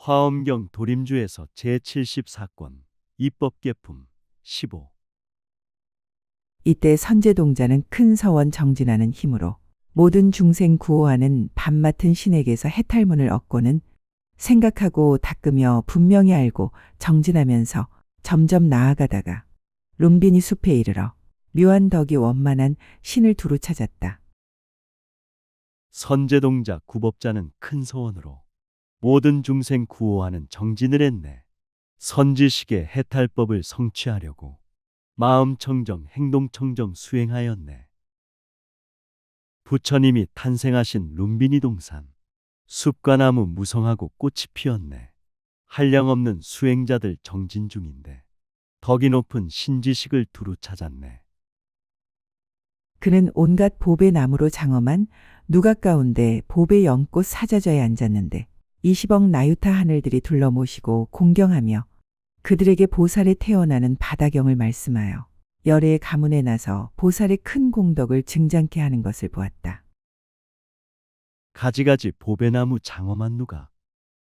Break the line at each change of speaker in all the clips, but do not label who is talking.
화엄경 도림주에서 제74권 입법개품 15.
이때 선제동자는 큰 서원 정진하는 힘으로 모든 중생 구호하는 밤 맡은 신에게서 해탈문을 얻고는 생각하고 닦으며 분명히 알고 정진하면서 점점 나아가다가 룸비니 숲에 이르러 묘한 덕이 원만한 신을 두루 찾았다.
선제동자 구법자는 큰 소원으로 모든 중생 구호하는 정진을 했네. 선지식의 해탈법을 성취하려고 마음 청정, 행동 청정 수행하였네. 부처님이 탄생하신 룸비니 동산, 숲과 나무 무성하고 꽃이 피었네. 한량없는 수행자들 정진 중인데 덕이 높은 신지식을 두루 찾았네.
그는 온갖 보배 나무로 장엄한 누각 가운데 보배 연꽃 사자좌에 앉았는데 20억 나유타 하늘들이 둘러 모시고 공경하며 그들에게 보살에 태어나는 바다경을 말씀하여 열애의 가문에 나서 보살의 큰 공덕을 증장케 하는 것을 보았다.
가지가지 보배나무 장엄한 누가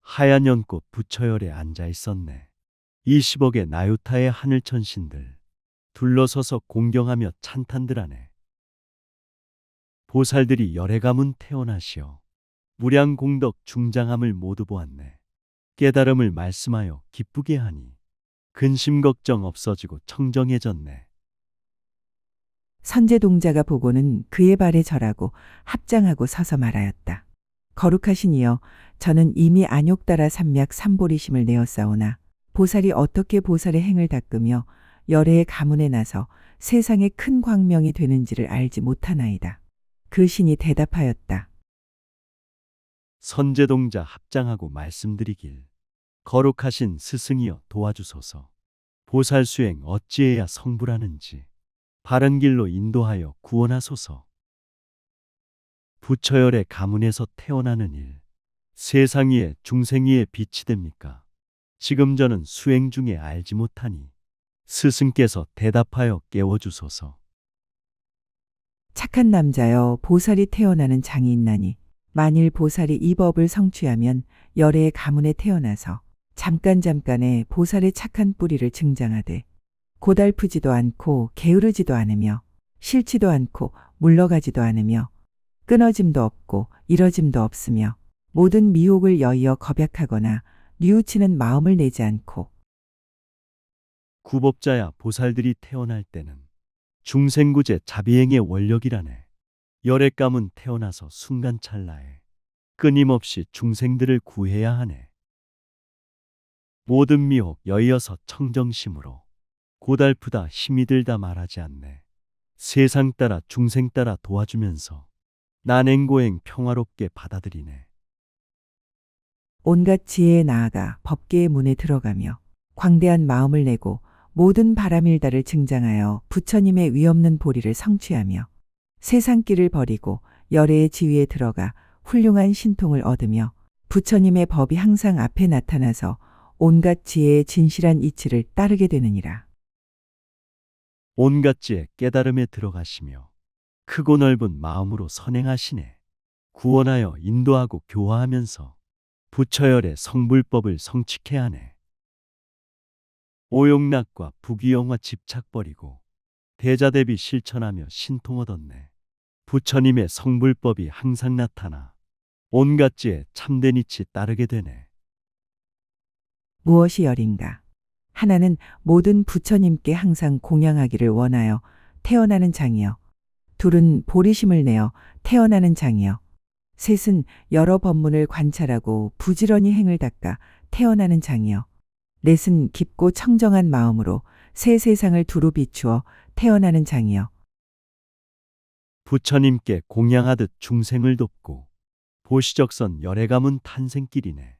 하얀 연꽃 부처열에 앉아 있었네. 20억의 나유타의 하늘천신들 둘러서서 공경하며 찬탄들하네. 보살들이 열애 가문 태어나시어 무량공덕 중장함을 모두 보았네. 깨달음을 말씀하여 기쁘게 하니 근심 걱정 없어지고 청정해졌네.
선제동자가 보고는 그의 발에 절하고 합장하고 서서 말하였다. 거룩하신 이여, 저는 이미 안욕따라 삼맥 삼보리심을 내었사오나 보살이 어떻게 보살의 행을 닦으며 열애의 가문에 나서 세상에 큰 광명이 되는지를 알지 못하나이다. 그 신이 대답하였다.
선제동자 합장하고 말씀드리길, 거룩하신 스승이여 도와주소서. 보살 수행 어찌해야 성불하는지 바른 길로 인도하여 구원하소서. 부처열의 가문에서 태어나는 일, 세상 위에 중생 위에 빛이 됩니까? 지금 저는 수행 중에 알지 못하니 스승께서 대답하여 깨워주소서.
착한 남자여, 보살이 태어나는 장이 있나니 만일 보살이 이 법을 성취하면 열애의 가문에 태어나서 잠깐에 보살의 착한 뿌리를 증장하되 고달프지도 않고 게으르지도 않으며 싫지도 않고 물러가지도 않으며 끊어짐도 없고 이뤄짐도 없으며 모든 미혹을 여의어 겁약하거나 뉘우치는 마음을 내지 않고
구법자야 보살들이 태어날 때는 중생구제 자비행의 원력이라네. 열애 가문 태어나서 순간찰나에 끊임없이 중생들을 구해야 하네. 모든 미혹 여의어서 청정심으로 고달프다 힘이 들다 말하지 않네. 세상 따라 중생 따라 도와주면서 난행고행 평화롭게 받아들이네.
온갖 지혜에 나아가 법계의 문에 들어가며 광대한 마음을 내고 모든 바람일다를 증장하여 부처님의 위없는 보리를 성취하며 세상길을 버리고 열애의 지위에 들어가 훌륭한 신통을 얻으며 부처님의 법이 항상 앞에 나타나서 온갖 지혜의 진실한 이치를 따르게 되느니라.
온갖 지혜 깨달음에 들어가시며 크고 넓은 마음으로 선행하시네. 구원하여 인도하고 교화하면서 부처열의 성불법을 성취케 하네. 오용락과 부귀영화 집착 버리고 대자대비 실천하며 신통 얻었네. 부처님의 성불법이 항상 나타나 온갖 지혜 참된 이치 따르게 되네.
무엇이 열인가? 하나는 모든 부처님께 항상 공양하기를 원하여 태어나는 장이요. 둘은 보리심을 내어 태어나는 장이요. 셋은 여러 법문을 관찰하고 부지런히 행을 닦아 태어나는 장이요. 넷은 깊고 청정한 마음으로 새 세상을 두루 비추어 태어나는 장이요.
부처님께 공양하듯 중생을 돕고 보시적선 열애 가문 탄생길이네.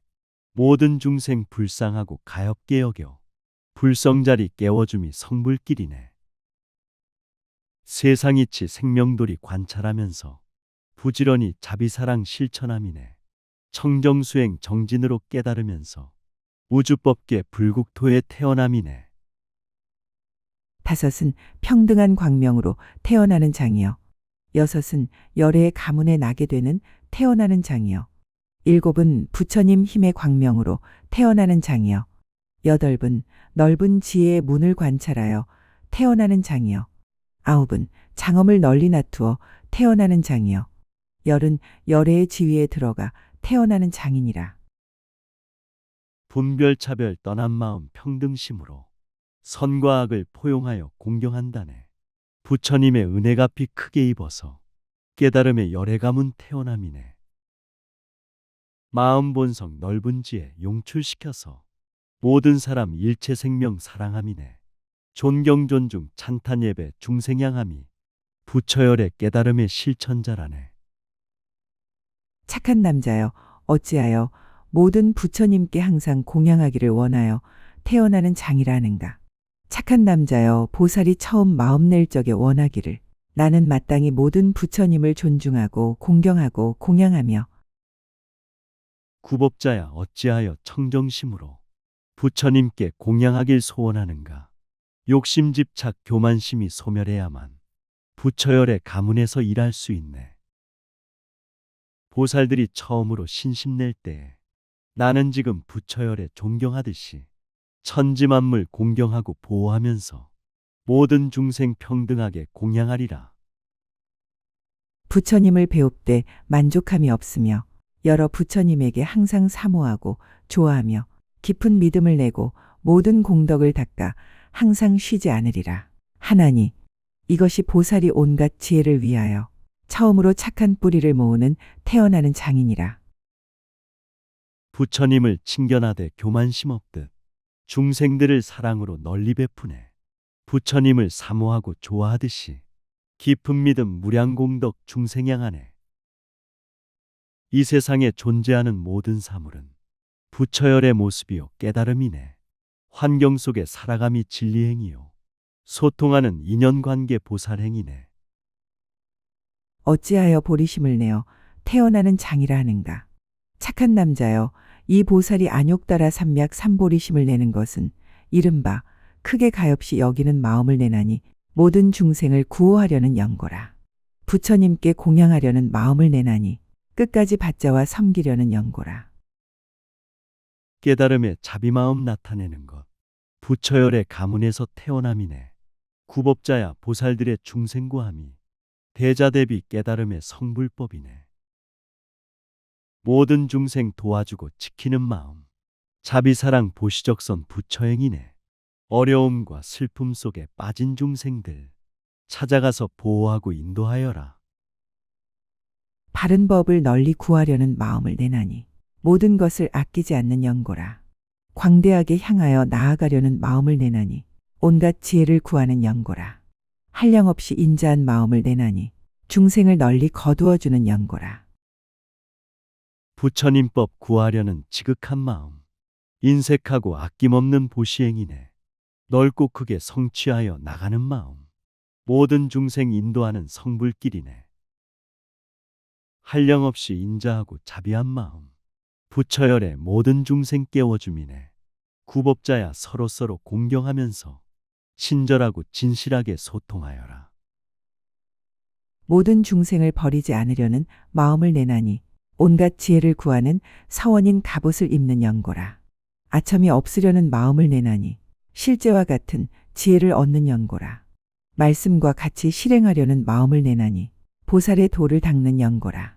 모든 중생 불쌍하고 가엾게 여겨 불성자리 깨워줌이 성불길이네. 세상 이치 생명돌이 관찰하면서 부지런히 자비사랑 실천함이네. 청정수행 정진으로 깨달으면서 우주법계 불국토에 태어남이네.
다섯은 평등한 광명으로 태어나는 장이요. 여섯은 열애의 가문에 나게 되는 태어나는 장이요. 7은 부처님 힘의 광명으로 태어나는 장이요. 8은 넓은 지혜의 문을 관찰하여 태어나는 장이요. 9은 장엄을 널리 놔두어 태어나는 장이요. 10은 열애의 지위에 들어가 태어나는 장이니라.
분별차별 떠난 마음 평등심으로 선과 악을 포용하여 공경한다네. 부처님의 은혜 갚이 크게 입어서 깨달음의 열애 가문 태어남이네. 마음 본성 넓은 지혜 용출시켜서 모든 사람 일체 생명 사랑함이네. 존경 존중 찬탄 예배 중생양함이 부처열의 깨달음의 실천자라네.
착한 남자여, 어찌하여 모든 부처님께 항상 공양하기를 원하여 태어나는 장이라 하는가. 착한 남자여, 보살이 처음 마음 낼 적에 원하기를 나는 마땅히 모든 부처님을 존중하고 공경하고 공양하며
구법자야 어찌하여 청정심으로 부처님께 공양하길 소원하는가. 욕심 집착 교만심이 소멸해야만 부처열의 가문에서 일할 수 있네. 보살들이 처음으로 신심낼 때에 나는 지금 부처열에 존경하듯이 천지만물 공경하고 보호하면서 모든 중생 평등하게 공양하리라.
부처님을 배웁되 만족함이 없으며 여러 부처님에게 항상 사모하고 좋아하며 깊은 믿음을 내고 모든 공덕을 닦아 항상 쉬지 않으리라. 하나니 이것이 보살이 온갖 지혜를 위하여 처음으로 착한 뿌리를 모으는 태어나는 장이니라.
부처님을 친견하되 교만심 없듯 중생들을 사랑으로 널리 베푸네. 부처님을 사모하고 좋아하듯이 깊은 믿음 무량공덕 중생양하네. 이 세상에 존재하는 모든 사물은 부처열의 모습이요 깨달음이네. 환경 속에 살아감이 진리행이요 소통하는 인연관계 보살행이네.
어찌하여 보리심을 내어 태어나는 장이라 하는가. 착한 남자여, 이 보살이 안욕 따라 삼약 삼보리심을 내는 것은 이른바 크게 가엾이 여기는 마음을 내나니 모든 중생을 구호하려는 연고라. 부처님께 공양하려는 마음을 내나니 끝까지 받자와 섬기려는 연고라.
깨달음의 자비마음 나타내는 것 부처열의 가문에서 태어남이네. 구법자야 보살들의 중생고함이 대자대비 깨달음의 성불법이네. 모든 중생 도와주고 지키는 마음 자비사랑 보시적선 부처행이네. 어려움과 슬픔 속에 빠진 중생들 찾아가서 보호하고 인도하여라.
바른 법을 널리 구하려는 마음을 내나니 모든 것을 아끼지 않는 연고라. 광대하게 향하여 나아가려는 마음을 내나니 온갖 지혜를 구하는 연고라. 한량없이 인자한 마음을 내나니 중생을 널리 거두어주는 연고라.
부처님법 구하려는 지극한 마음 인색하고 아낌없는 보시행이네. 넓고 크게 성취하여 나가는 마음 모든 중생 인도하는 성불길이네. 한량없이 인자하고 자비한 마음 부처열의 모든 중생 깨워줌이네. 구법자야 서로서로 공경하면서 친절하고 진실하게 소통하여라.
모든 중생을 버리지 않으려는 마음을 내나니 온갖 지혜를 구하는 사원인 갑옷을 입는 연고라. 아첨이 없으려는 마음을 내나니 실제와 같은 지혜를 얻는 연고라. 말씀과 같이 실행하려는 마음을 내나니 보살의 도를 닦는 연고라.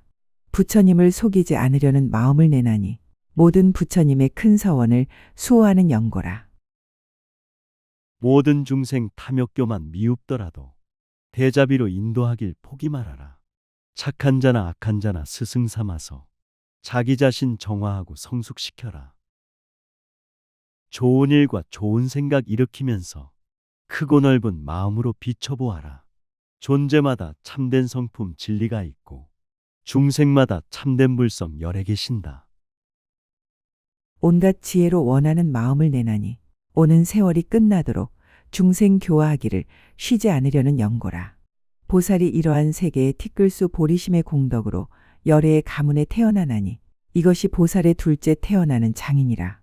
부처님을 속이지 않으려는 마음을 내나니 모든 부처님의 큰 서원을 수호하는 연고라.
모든 중생 탐욕교만 미웁더라도 대자비로 인도하길 포기 말아라. 착한 자나 악한 자나 스승 삼아서 자기 자신 정화하고 성숙시켜라. 좋은 일과 좋은 생각 일으키면서 크고 넓은 마음으로 비춰보아라. 존재마다 참된 성품 진리가 있고 중생마다 참된 불성 열에 계신다.
온갖 지혜로 원하는 마음을 내나니 오는 세월이 끝나도록 중생 교화하기를 쉬지 않으려는 연고라. 보살이 이러한 세계의 티끌수 보리심의 공덕으로 열애의 가문에 태어나나니 이것이 보살의 둘째 태어나는 장이니라.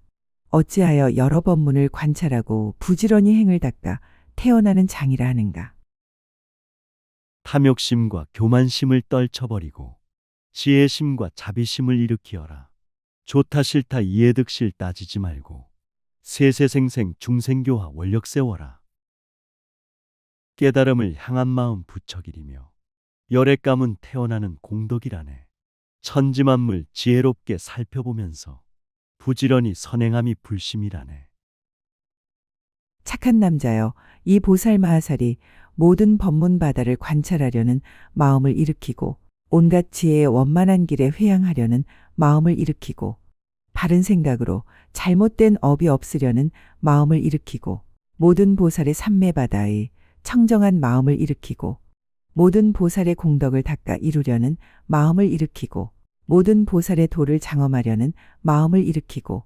어찌하여 여러 법문을 관찰하고 부지런히 행을 닦아 태어나는 장이라 하는가.
탐욕심과 교만심을 떨쳐버리고 지혜심과 자비심을 일으키어라. 좋다 싫다 이해득실 따지지 말고 세세생생 중생교화 원력 세워라. 깨달음을 향한 마음 부처길이며 열애감은 태어나는 공덕이라네. 천지만물 지혜롭게 살펴보면서 부지런히 선행함이 불심이라네.
착한 남자여, 이 보살 마하살이 모든 법문 바다를 관찰하려는 마음을 일으키고 온갖 지혜의 원만한 길에 회향하려는 마음을 일으키고 바른 생각으로 잘못된 업이 없으려는 마음을 일으키고 모든 보살의 삼매바다의 청정한 마음을 일으키고 모든 보살의 공덕을 닦아 이루려는 마음을 일으키고 모든 보살의 도를 장엄하려는 마음을 일으키고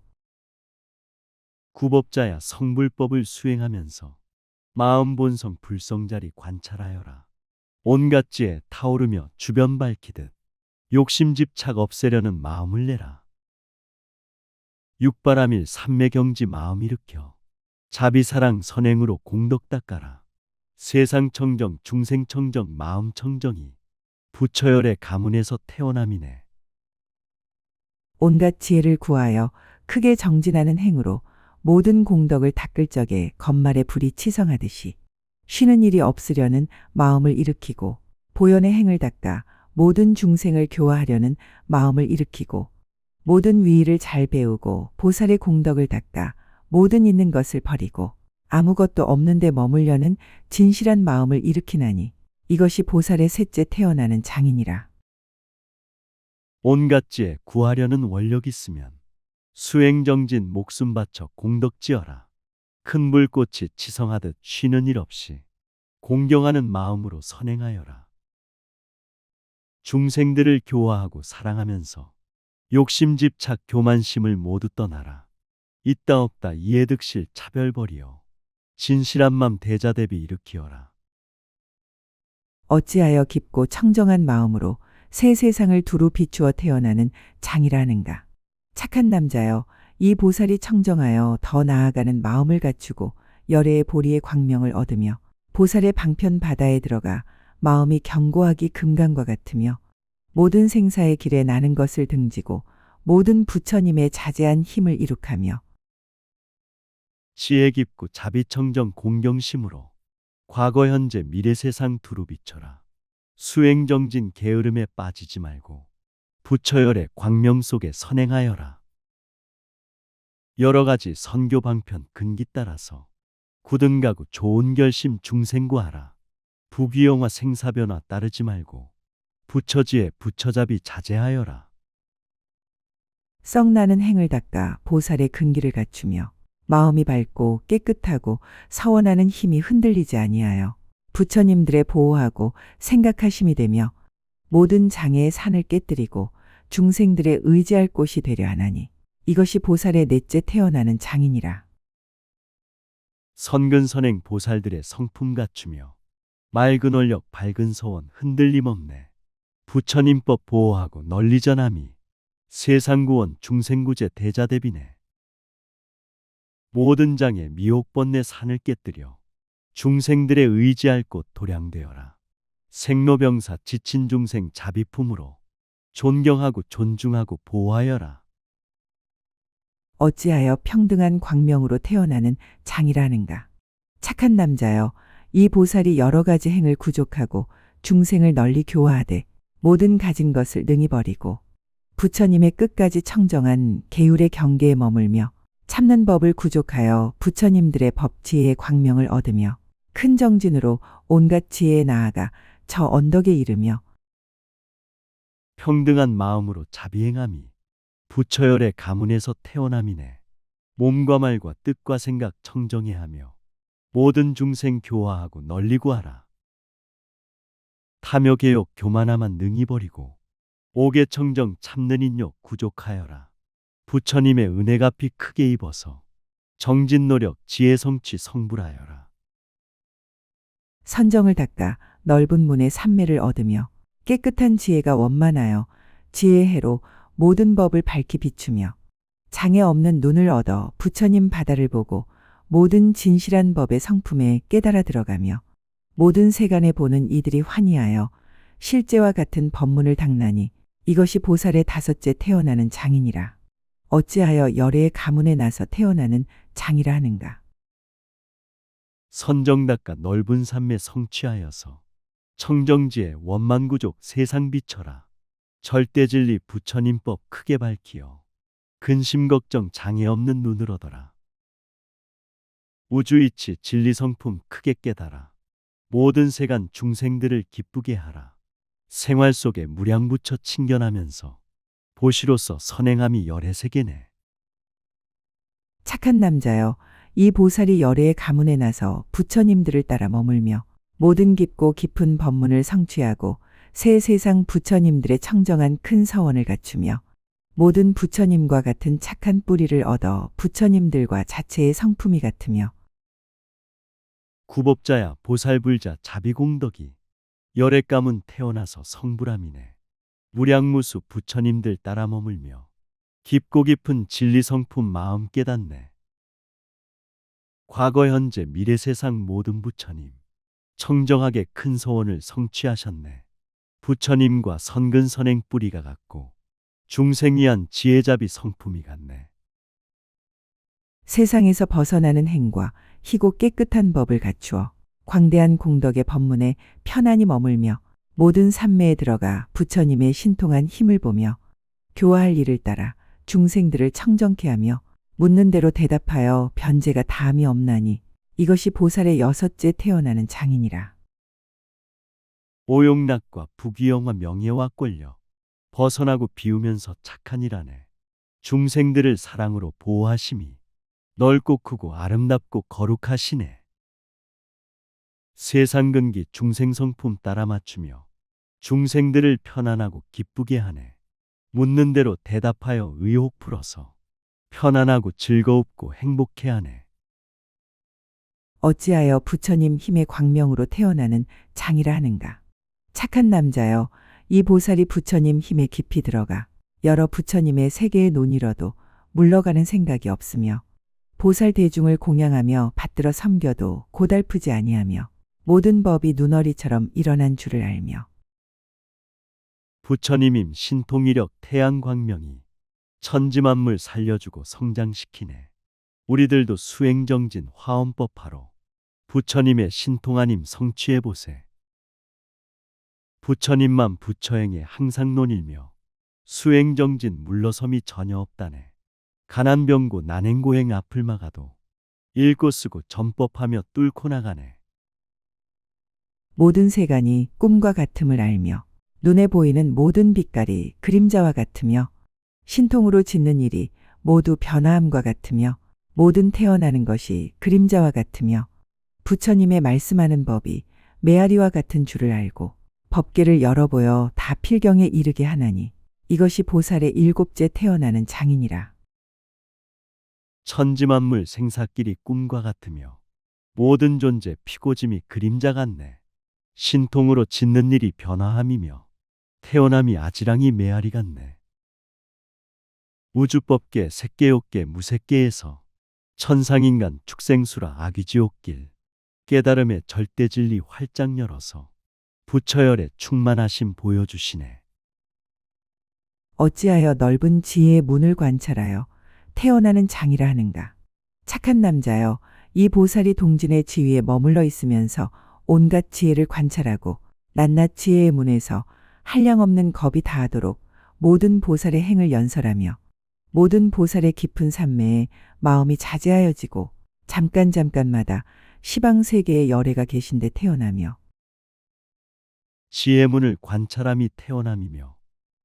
구법자야 성불법을 수행하면서 마음 본성 불성자리 관찰하여라. 온갖 지혜 타오르며 주변 밝히듯 욕심 집착 없애려는 마음을 내라. 육바라밀 삼매경지 마음 일으켜 자비사랑 선행으로 공덕 닦아라. 세상 청정 중생 청정 마음 청정이 부처열의 가문에서 태어남이네.
온갖 지혜를 구하여 크게 정진하는 행으로 모든 공덕을 닦을 적에 건말에 불이 치성하듯이 쉬는 일이 없으려는 마음을 일으키고 보현의 행을 닦아 모든 중생을 교화하려는 마음을 일으키고 모든 위의를 잘 배우고 보살의 공덕을 닦아 모든 있는 것을 버리고 아무것도 없는 데 머물려는 진실한 마음을 일으키나니 이것이 보살의 셋째 태어나는 장인이라.
온갖 지혜 구하려는 원력 있으면 수행정진 목숨 바쳐 공덕 지어라. 큰 불꽃이 치성하듯 쉬는 일 없이 공경하는 마음으로 선행하여라. 중생들을 교화하고 사랑하면서 욕심 집착 교만심을 모두 떠나라. 있다 없다 이해득실 차별 버리어 진실한 맘 대자대비 일으키어라.
어찌하여 깊고 청정한 마음으로 새 세상을 두루 비추어 태어나는 장이라는가. 착한 남자여, 이 보살이 청정하여 더 나아가는 마음을 갖추고 열애의 보리의 광명을 얻으며 보살의 방편 바다에 들어가 마음이 견고하기 금강과 같으며 모든 생사의 길에 나는 것을 등지고 모든 부처님의 자제한 힘을 이룩하며
지혜 깊고 자비청정 공경심으로 과거 현재 미래 세상 두루 비춰라. 수행정진 게으름에 빠지지 말고 부처열의 광명 속에 선행하여라. 여러 가지 선교 방편 근기 따라서 굳은 가구 좋은 결심 중생구하라. 부귀영화 생사변화 따르지 말고 부처지혜 부처잡이 자제하여라.
썩나는 행을 닦아 보살의 근기를 갖추며 마음이 밝고 깨끗하고 서원하는 힘이 흔들리지 아니하여 부처님들의 보호하고 생각하심이 되며 모든 장애의 산을 깨뜨리고 중생들의 의지할 곳이 되려 하나니 이것이 보살의 넷째 태어나는 장이니라.
선근선행 보살들의 성품 갖추며 맑은 원력 밝은 서원 흔들림 없네. 부처님법 보호하고 널리 전함이 세상구원 중생구제 대자대비네. 모든 장애 미혹 번뇌 산을 깨뜨려 중생들의 의지할 곳 도량되어라. 생로병사 지친 중생 자비품으로 존경하고 존중하고 보호하여라.
어찌하여 평등한 광명으로 태어나는 장이라는가. 착한 남자여, 이 보살이 여러 가지 행을 구족하고 중생을 널리 교화하되 모든 가진 것을 능히 버리고 부처님의 끝까지 청정한 계율의 경계에 머물며 참는 법을 구족하여 부처님들의 법지혜의 광명을 얻으며 큰 정진으로 온갖 지혜에 나아가 저 언덕에 이르며
평등한 마음으로 자비행함이 부처열의 가문에서 태어남이네. 몸과 말과 뜻과 생각 청정해 하며 모든 중생 교화하고 널리 구하라. 탐욕 개욕 교만함만 능히 버리고 옥의 청정 참는 인욕 구족하여라. 부처님의 은혜 갚이 크게 입어서 정진 노력 지혜 성취 성불하여라.
선정을 닦아 넓은 문의 삼매를 얻으며 깨끗한 지혜가 원만하여 지혜의 해로 모든 법을 밝히 비추며 장애 없는 눈을 얻어 부처님 바다를 보고 모든 진실한 법의 성품에 깨달아 들어가며 모든 세간에 보는 이들이 환희하여 실제와 같은 법문을 닦나니 이것이 보살의 다섯째 태어나는 장이니라. 어찌하여 열애의 가문에 나서 태어나는 장이라 하는가.
선정답과 넓은 산매 성취하여서 청정지에 원만구족 세상 비춰라. 절대진리 부처님법 크게 밝히어 근심 걱정 장애 없는 눈으로더라. 우주이치 진리성품 크게 깨달아 모든 세간 중생들을 기쁘게 하라. 생활 속에 무량부처 친견하면서 보시로서 선행함이 열애세계네.
착한 남자여, 이 보살이 열애의 가문에 나서 부처님들을 따라 머물며 모든 깊고 깊은 법문을 성취하고 새 세상 부처님들의 청정한 큰 서원을 갖추며 모든 부처님과 같은 착한 뿌리를 얻어 부처님들과 자체의 성품이 같으며
구법자야 보살불자 자비공덕이 열애 가문 태어나서 성불함이네. 무량무수 부처님들 따라 머물며 깊고 깊은 진리성품 마음 깨닫네. 과거 현재 미래 세상 모든 부처님 청정하게 큰 소원을 성취하셨네. 부처님과 선근선행 뿌리가 같고 중생이한 지혜자비 성품이 같네.
세상에서 벗어나는 행과 희고 깨끗한 법을 갖추어 광대한 공덕의 법문에 편안히 머물며 모든 산매에 들어가 부처님의 신통한 힘을 보며 교화할 일을 따라 중생들을 청정케 하며 묻는 대로 대답하여 변제가 다함이 없나니 이것이 보살의 여섯째 태어나는 장이니라.
오용락과 부귀영화 명예와 권력 벗어나고 비우면서 착한 일하네. 중생들을 사랑으로 보호하심이 넓고 크고 아름답고 거룩하시네. 세상 근기 중생성품 따라 맞추며 중생들을 편안하고 기쁘게 하네. 묻는 대로 대답하여 의혹 풀어서 편안하고 즐거웁고 행복해 하네.
어찌하여 부처님 힘의 광명으로 태어나는 장이라 하는가. 착한 남자여, 이 보살이 부처님 힘에 깊이 들어가 여러 부처님의 세계에 논이러도 물러가는 생각이 없으며 보살 대중을 공양하며 받들어 섬겨도 고달프지 아니하며 모든 법이 눈어리처럼 일어난 줄을 알며
부처님임 신통이력 태양광명이 천지만물 살려주고 성장시키네. 우리들도 수행정진 화엄법하러 부처님의 신통하님 성취해보세. 부처님만 부처행에 항상 논일며 수행정진 물러섬이 전혀 없다네. 가난병고 난행고행 앞을 막아도 읽고 쓰고 전법하며 뚫고 나가네.
모든 세간이 꿈과 같음을 알며 눈에 보이는 모든 빛깔이 그림자와 같으며 신통으로 짓는 일이 모두 변화함과 같으며 모든 태어나는 것이 그림자와 같으며 부처님의 말씀하는 법이 메아리와 같은 줄을 알고 법계를 열어보여 다 필경에 이르게 하나니 이것이 보살의 일곱째 태어나는 장이니라.
천지만물 생사길이 꿈과 같으며 모든 존재 피고짐이 그림자 같네. 신통으로 짓는 일이 변화함이며 태어남이 아지랑이 메아리 같네. 우주법계 색계욕계 무색계에서 천상인간 축생수라 아귀지옥길 깨달음의 절대진리 활짝 열어서 부처열의 충만하심 보여주시네.
어찌하여 넓은 지혜의 문을 관찰하여 태어나는 장이라 하는가. 착한 남자여, 이 보살이 동진의 지위에 머물러 있으면서 온갖 지혜를 관찰하고 낱낱 지혜의 문에서 한량없는 겁이 다하도록 모든 보살의 행을 연설하며 모든 보살의 깊은 산매에 마음이 자제하여지고 잠깐마다 시방세계의 열애가 계신데 태어나며
지혜문을 관찰함이 태어남이며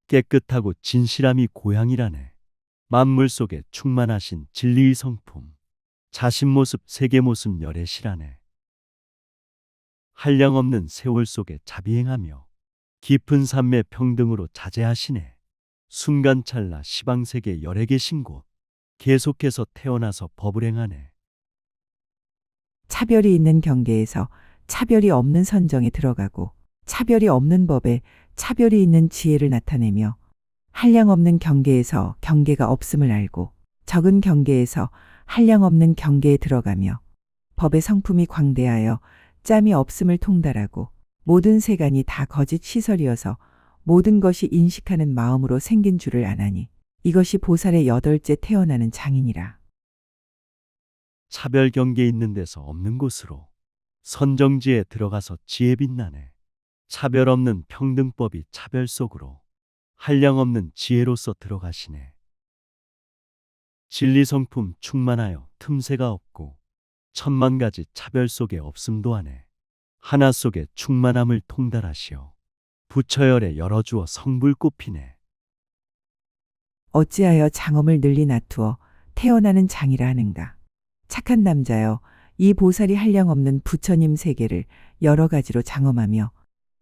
깨끗하고 진실함이 고향이라네. 만물 속에 충만하신 진리의 성품 자신 모습 세계 모습 열애시라네. 한량없는 세월 속에 자비행하며 깊은 산매 평등으로 자제하시네. 순간찰나 시방세계 열애 계신 곳 계속해서 태어나서 법을 행하네.
차별이 있는 경계에서 차별이 없는 선정에 들어가고 차별이 없는 법에 차별이 있는 지혜를 나타내며 한량없는 경계에서 경계가 없음을 알고 적은 경계에서 한량없는 경계에 들어가며 법의 성품이 광대하여 짬이 없음을 통달하고 모든 세간이 다 거짓 시설이어서 모든 것이 인식하는 마음으로 생긴 줄을 아나니 이것이 보살의 여덟째 태어나는 장이니라.
차별 경계 있는 데서 없는 곳으로 선정지에 들어가서 지혜 빛나네. 차별 없는 평등법이 차별 속으로 한량없는 지혜로서 들어가시네. 진리 성품 충만하여 틈새가 없고 천만 가지 차별 속에 없음도 하네. 하나 속에 충만함을 통달하시어 부처열에 열어주어 성불 꽃피네.
어찌하여 장엄을 널리 놔두어 태어나는 장이라 하는가. 착한 남자여, 이 보살이 한량없는 부처님 세계를 여러 가지로 장엄하며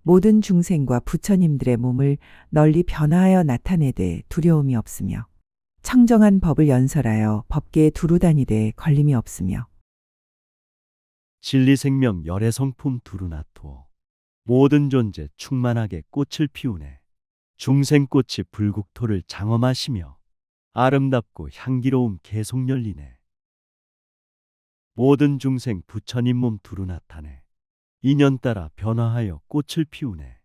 모든 중생과 부처님들의 몸을 널리 변화하여 나타내되 두려움이 없으며 청정한 법을 연설하여 법계에 두루 다니되 걸림이 없으며
진리 생명 열의 성품 두루 놔두어 모든 존재 충만하게 꽃을 피우네. 중생꽃이 불국토를 장엄하시며 아름답고 향기로움 계속 열리네. 모든 중생 부처님 몸 두루 나타내 인연 따라 변화하여 꽃을 피우네.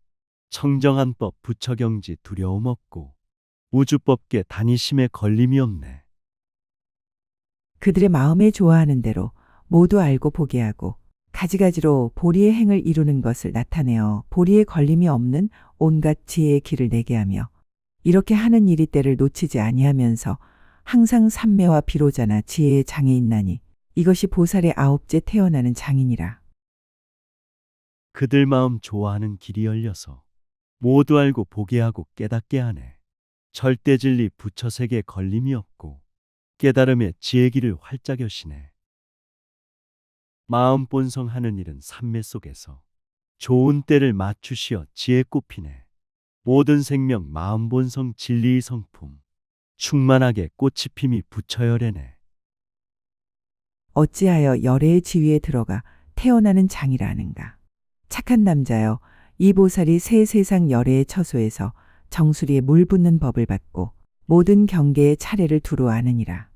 청정한 법 부처경지 두려움 없고 우주법계 다니심에 걸림이 없네.
그들의 마음에 좋아하는 대로 모두 알고 보게 하고 가지가지로 보리의 행을 이루는 것을 나타내어 보리에 걸림이 없는 온갖 지혜의 길을 내게 하며 이렇게 하는 일이 때를 놓치지 아니하면서 항상 삼매와 비로자나 지혜의 장에 있나니 이것이 보살의 아홉째 태어나는 장이니라.
그들 마음 좋아하는 길이 열려서 모두 알고 보게 하고 깨닫게 하네. 절대 진리 부처세계에 걸림이 없고 깨달음의 지혜 길을 활짝 여시네. 마음 본성하는 일은 삼매 속에서 좋은 때를 맞추시어 지혜 꽃피네. 모든 생명 마음 본성 진리의 성품 충만하게 꽃이 핌이 부처열애네.
어찌하여 열애의 지위에 들어가 태어나는 장이라 하는가. 착한 남자여, 이 보살이 새 세상 열애의 처소에서 정수리에 물 붓는 법을 받고 모든 경계의 차례를 두루 아느니라.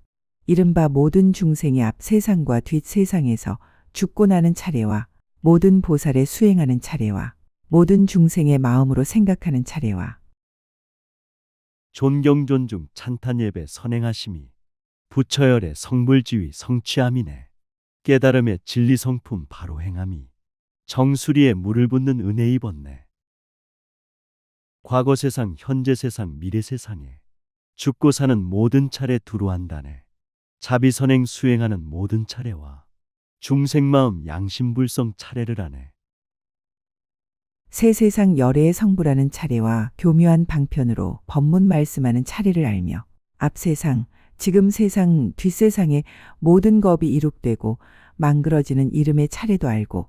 이른바 모든 중생이 앞 세상과 뒷 세상에서 죽고 나는 차례와 모든 보살의 수행하는 차례와 모든 중생의 마음으로 생각하는 차례와
존경 존중 찬탄 예배 선행하심이 부처열의 성불지위 성취함이네. 깨달음의 진리 성품 바로 행함이 정수리에 물을 붓는 은혜 입었네. 과거 세상 현재 세상 미래 세상에 죽고 사는 모든 차례 두루 한다네. 자비선행 수행하는 모든 차례와 중생마음 양심불성 차례를 하네.
새 세상 열애의 성부라는 차례와 교묘한 방편으로 법문 말씀하는 차례를 알며 앞 세상, 지금 세상, 뒷 세상의 모든 법이 이룩되고 망그러지는 이름의 차례도 알고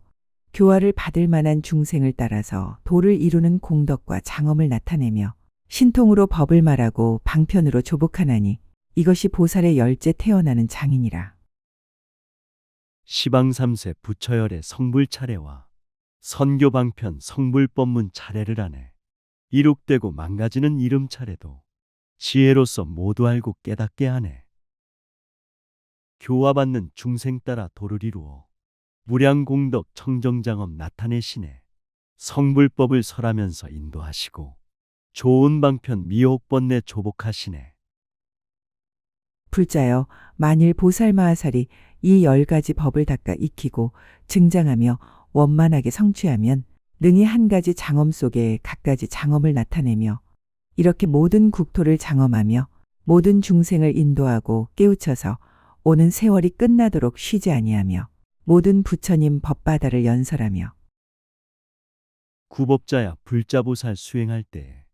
교화를 받을 만한 중생을 따라서 도를 이루는 공덕과 장엄을 나타내며 신통으로 법을 말하고 방편으로 조복하나니 이것이 보살의 열째 태어나는 장이니라.
시방삼세 부처열의 성불 차례와 선교 방편 성불법문 차례를 하네. 이룩되고 망가지는 이름 차례도 지혜로서 모두 알고 깨닫게 하네. 교화받는 중생 따라 도를 이루어 무량공덕 청정장엄 나타내시네. 성불법을 설하면서 인도하시고 좋은 방편 미혹번뇌 조복하시네.
불자여, 만일 보살마하살이 이 10가지 법을 닦아 익히고 증장하며 원만하게 성취하면 능히 한 가지 장엄 속에 각가지 장엄을 나타내며 이렇게 모든 국토를 장엄하며 모든 중생을 인도하고 깨우쳐서 오는 세월이 끝나도록 쉬지 아니하며 모든 부처님 법바다를 연설하며
구법자야 불자보살 수행할 때에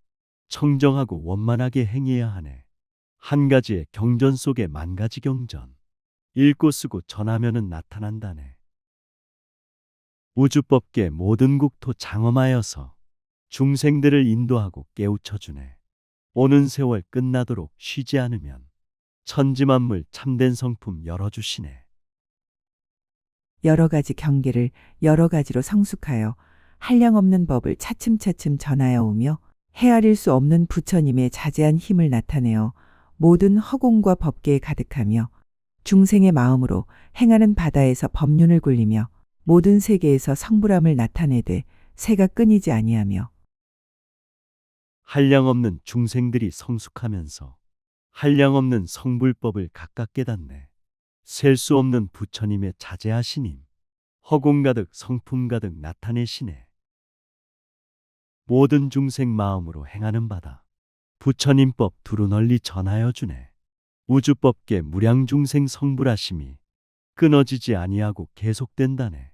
청정하고 원만하게 행해야 하네. 한 가지의 경전 속에 만 가지 경전 읽고 쓰고 전하면은 나타난다네. 우주법계 모든 국토 장엄하여서 중생들을 인도하고 깨우쳐주네. 오는 세월 끝나도록 쉬지 않으면 천지만물 참된 성품 열어주시네.
여러 가지 경계를 여러 가지로 성숙하여 한량없는 법을 차츰차츰 전하여 오며 헤아릴 수 없는 부처님의 자제한 힘을 나타내어 모든 허공과 법계에 가득하며 중생의 마음으로 행하는 바다에서 법륜을 굴리며 모든 세계에서 성불함을 나타내되 새가 끊이지 아니하며
한량없는 중생들이 성숙하면서 한량없는 성불법을 각각 깨닫네. 셀 수 없는 부처님의 자제하시님, 허공 가득 성품 가득 나타내시네. 모든 중생 마음으로 행하는 바다. 부처님법 두루 널리 전하여 주네. 우주법계 무량중생 성불하심이 끊어지지 아니하고 계속된다네.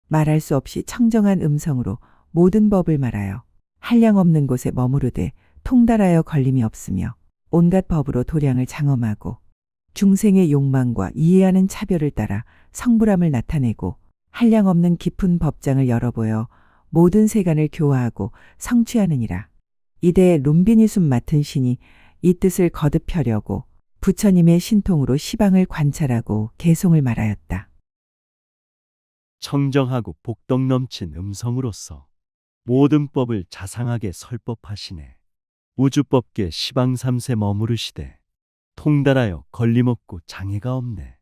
말할 수 없이 청정한 음성으로 모든 법을 말하여 한량없는 곳에 머무르되 통달하여 걸림이 없으며 온갖 법으로 도량을 장엄하고 중생의 욕망과 이해하는 차별을 따라 성불함을 나타내고 한량없는 깊은 법장을 열어보여 모든 세간을 교화하고 성취하느니라. 이때 룸비니 숨 맡은 신이 이 뜻을 거듭 펴려고 부처님의 신통으로 시방을 관찰하고 개송을 말하였다.
청정하고 복덕 넘친 음성으로서 모든 법을 자상하게 설법하시네. 우주법계 시방삼세 머무르시되 통달하여 걸림없고 장애가 없네.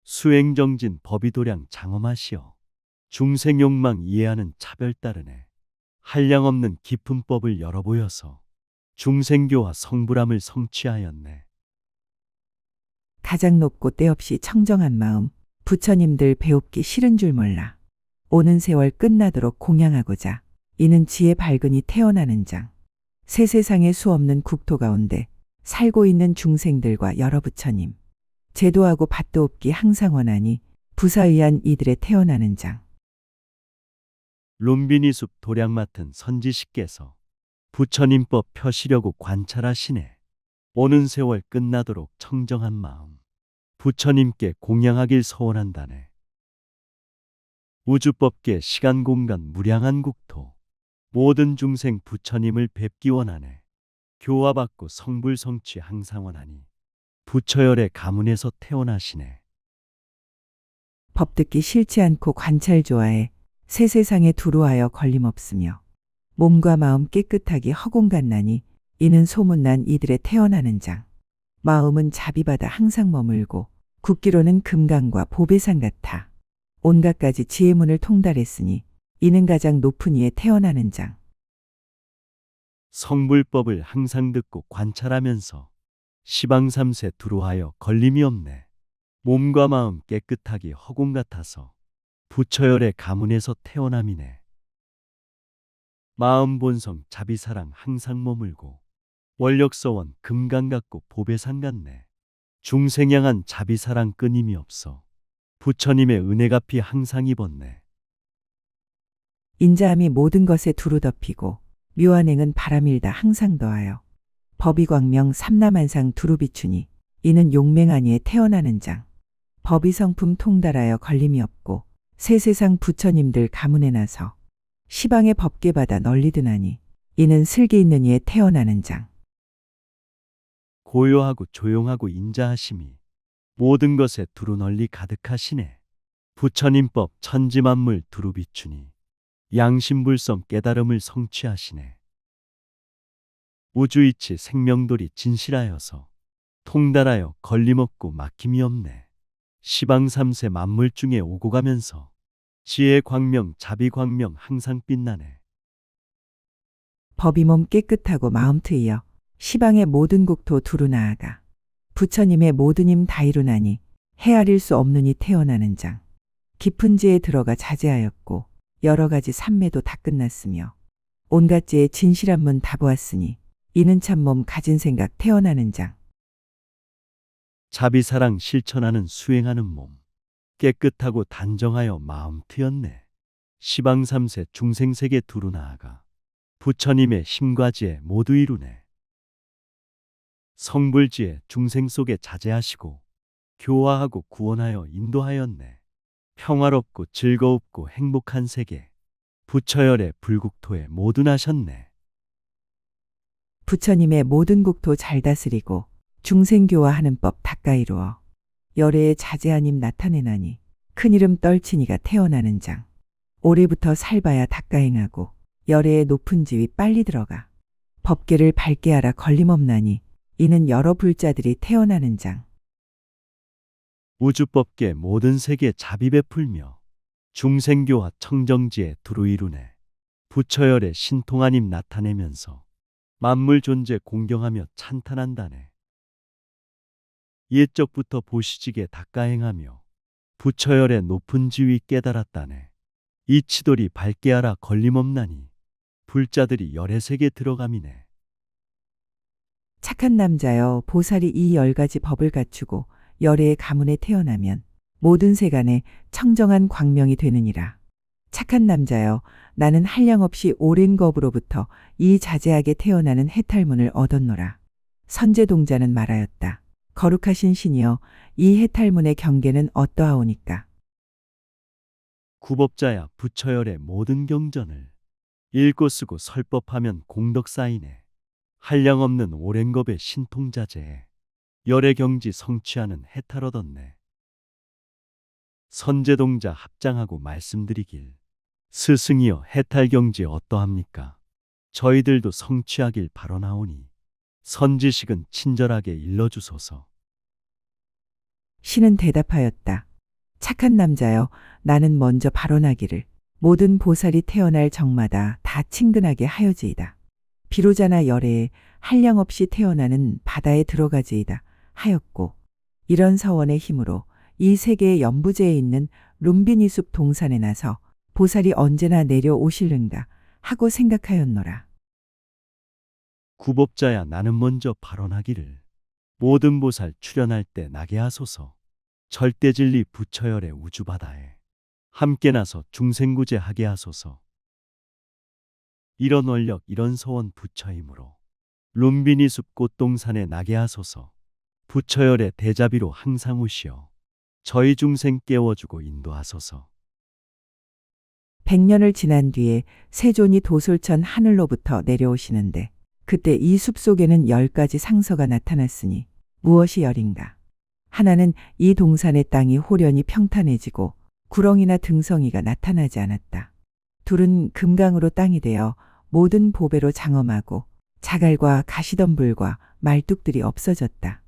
수행정진 법의도량 장엄하시어 중생욕망 이해하는 차별 따르네. 한량없는 깊은 법을 열어보여서 중생교와 성불함을 성취하였네.
가장 높고 때없이 청정한 마음, 부처님들 배웁기 싫은 줄 몰라. 오는 세월 끝나도록 공양하고자 이는 지혜 밝은이 태어나는 장. 새 세상에 수없는 국토 가운데 살고 있는 중생들과 여러 부처님. 제도하고 밭도 없기 항상 원하니 부사의한 이들의 태어나는 장.
룸비니 숲 도량 맡은 선지식께서 부처님법 펴시려고 관찰하시네. 오는 세월 끝나도록 청정한 마음, 부처님께 공양하길 서원한다네. 우주법계 시간공간 무량한 국토, 모든 중생 부처님을 뵙기 원하네. 교화받고 성불성취 항상 원하니 부처열의 가문에서 태어나시네.
법 듣기 싫지 않고 관찰 좋아해 새 세상에 두루하여 걸림없으며 몸과 마음 깨끗하게 허공간나니 이는 소문난 이들의 태어나는 장. 마음은 자비바다 항상 머물고 굳기로는 금강과 보배산 같아. 온갖 가지 지혜문을 통달했으니 이는 가장 높은 이에 태어나는 장.
성불법을 항상 듣고 관찰하면서 시방삼세 두루하여 걸림이 없네. 몸과 마음 깨끗하기 허공 같아서 부처열의 가문에서 태어남이네. 마음 본성 자비사랑 항상 머물고 원력서원 금강 같고 보배산 같네. 중생향한 자비사랑 끊임이 없어 부처님의 은혜갚이 항상 입었네.
인자함이 모든 것에 두루 덮이고 묘한행은 바람일다 항상 더하여 법의광명 삼라만상 두루 비추니 이는 용맹하니에 태어나는 장. 법의 성품 통달하여 걸림이 없고 새 세상 부처님들 가문에 나서 시방의 법계바다 널리 드나니 이는 슬기 있는 이에 태어나는 장.
고요하고 조용하고 인자하심이 모든 것에 두루 널리 가득하시네. 부처님법 천지만물 두루 비추니 양심불성 깨달음을 성취하시네. 우주이치 생명돌이 진실하여서 통달하여 걸림없고 막힘이 없네. 시방삼세 만물 중에 오고 가면서 지혜 광명 자비 광명 항상 빛나네.
법이 몸 깨끗하고 마음 트이어 시방의 모든 국토 두루 나아가 부처님의 모든 힘 다 이루나니 헤아릴 수 없는 이 태어나는 장. 깊은 지에 들어가 자제하였고 여러 가지 삼매도 다 끝났으며 온갖 지의 진실한 문 다 보았으니 이는 참몸 가진 생각 태어나는 장.
자비사랑 실천하는 수행하는 몸 깨끗하고 단정하여 마음 트였네. 시방삼세 중생세계 두루 나아가 부처님의 힘과 지혜 모두 이루네. 성불지혜 중생 속에 자제하시고 교화하고 구원하여 인도하였네. 평화롭고 즐거웁고 행복한 세계 부처열의 불국토에 모두 나셨네.
부처님의 모든 국토 잘 다스리고 중생교화하는 법 닦아 이루어 열애의 자제한 힘 나타내나니 큰 이름 떨치니가 태어나는 장. 올해부터 살봐야 닦아 행하고 열애의 높은 지위 빨리 들어가 법계를 밝게 하라 걸림없나니 이는 여러 불자들이 태어나는 장.
우주법계 모든 세계 자비 베풀며 중생교화 청정지에 두루 이루네. 부처열의 신통한 힘 나타내면서 만물 존재 공경하며 찬탄한다네. 옛적부터 보시직에 닦아행하며 부처열의 높은 지위 깨달았다네. 이 치돌이 밝게 알아 걸림없나니 불자들이 열의 세계 들어감이네.
착한 남자여 보살이 이 10가지 법을 갖추고 열애의 가문에 태어나면 모든 세간에 청정한 광명이 되느니라. 착한 남자여 나는 한량없이 오랜 겁으로부터 이 자제하게 태어나는 해탈문을 얻었노라. 선제동자는 말하였다. 거룩하신 신이여 이 해탈문의 경계는 어떠하오니까.
구법자야 부처열의 모든 경전을 읽고 쓰고 설법하면 공덕 쌓이네. 한량없는 오랜 겁의 신통자제에 열의 경지 성취하는 해탈 얻었네. 선제동자 합장하고 말씀드리길. 스승이여 해탈 경지 어떠합니까? 저희들도 성취하길 바라나오니 선지식은 친절하게 일러주소서.
신은 대답하였다. 착한 남자여 나는 먼저 발언하기를 모든 보살이 태어날 정마다 다 친근하게 하여지이다. 비로자나 열애에 한량없이 태어나는 바다에 들어가지이다 하였고 이런 서원의 힘으로 이 세계의 연부제에 있는 룸비니 숲 동산에 나서 보살이 언제나 내려오실는가 하고 생각하였노라.
구법자야 나는 먼저 발언하기를 모든 보살 출현할 때 나게 하소서. 절대진리 부처열의 우주바다에 함께 나서 중생구제하게 하소서. 이런 원력 이런 서원 부처이므로 룸비니 숲 꽃동산에 나게 하소서. 부처열의 대자비로 항상 오시어 저희 중생 깨워주고 인도하소서.
100년을 지난 뒤에 세존이 도솔천 하늘로부터 내려오시는데 그때 이 숲속에는 10가지 상서가 나타났으니 무엇이 열인가. 하나는 이 동산의 땅이 호련히 평탄해지고 구렁이나 등성이가 나타나지 않았다. 둘은 금강으로 땅이 되어 모든 보배로 장엄하고 자갈과 가시덤불과 말뚝들이 없어졌다.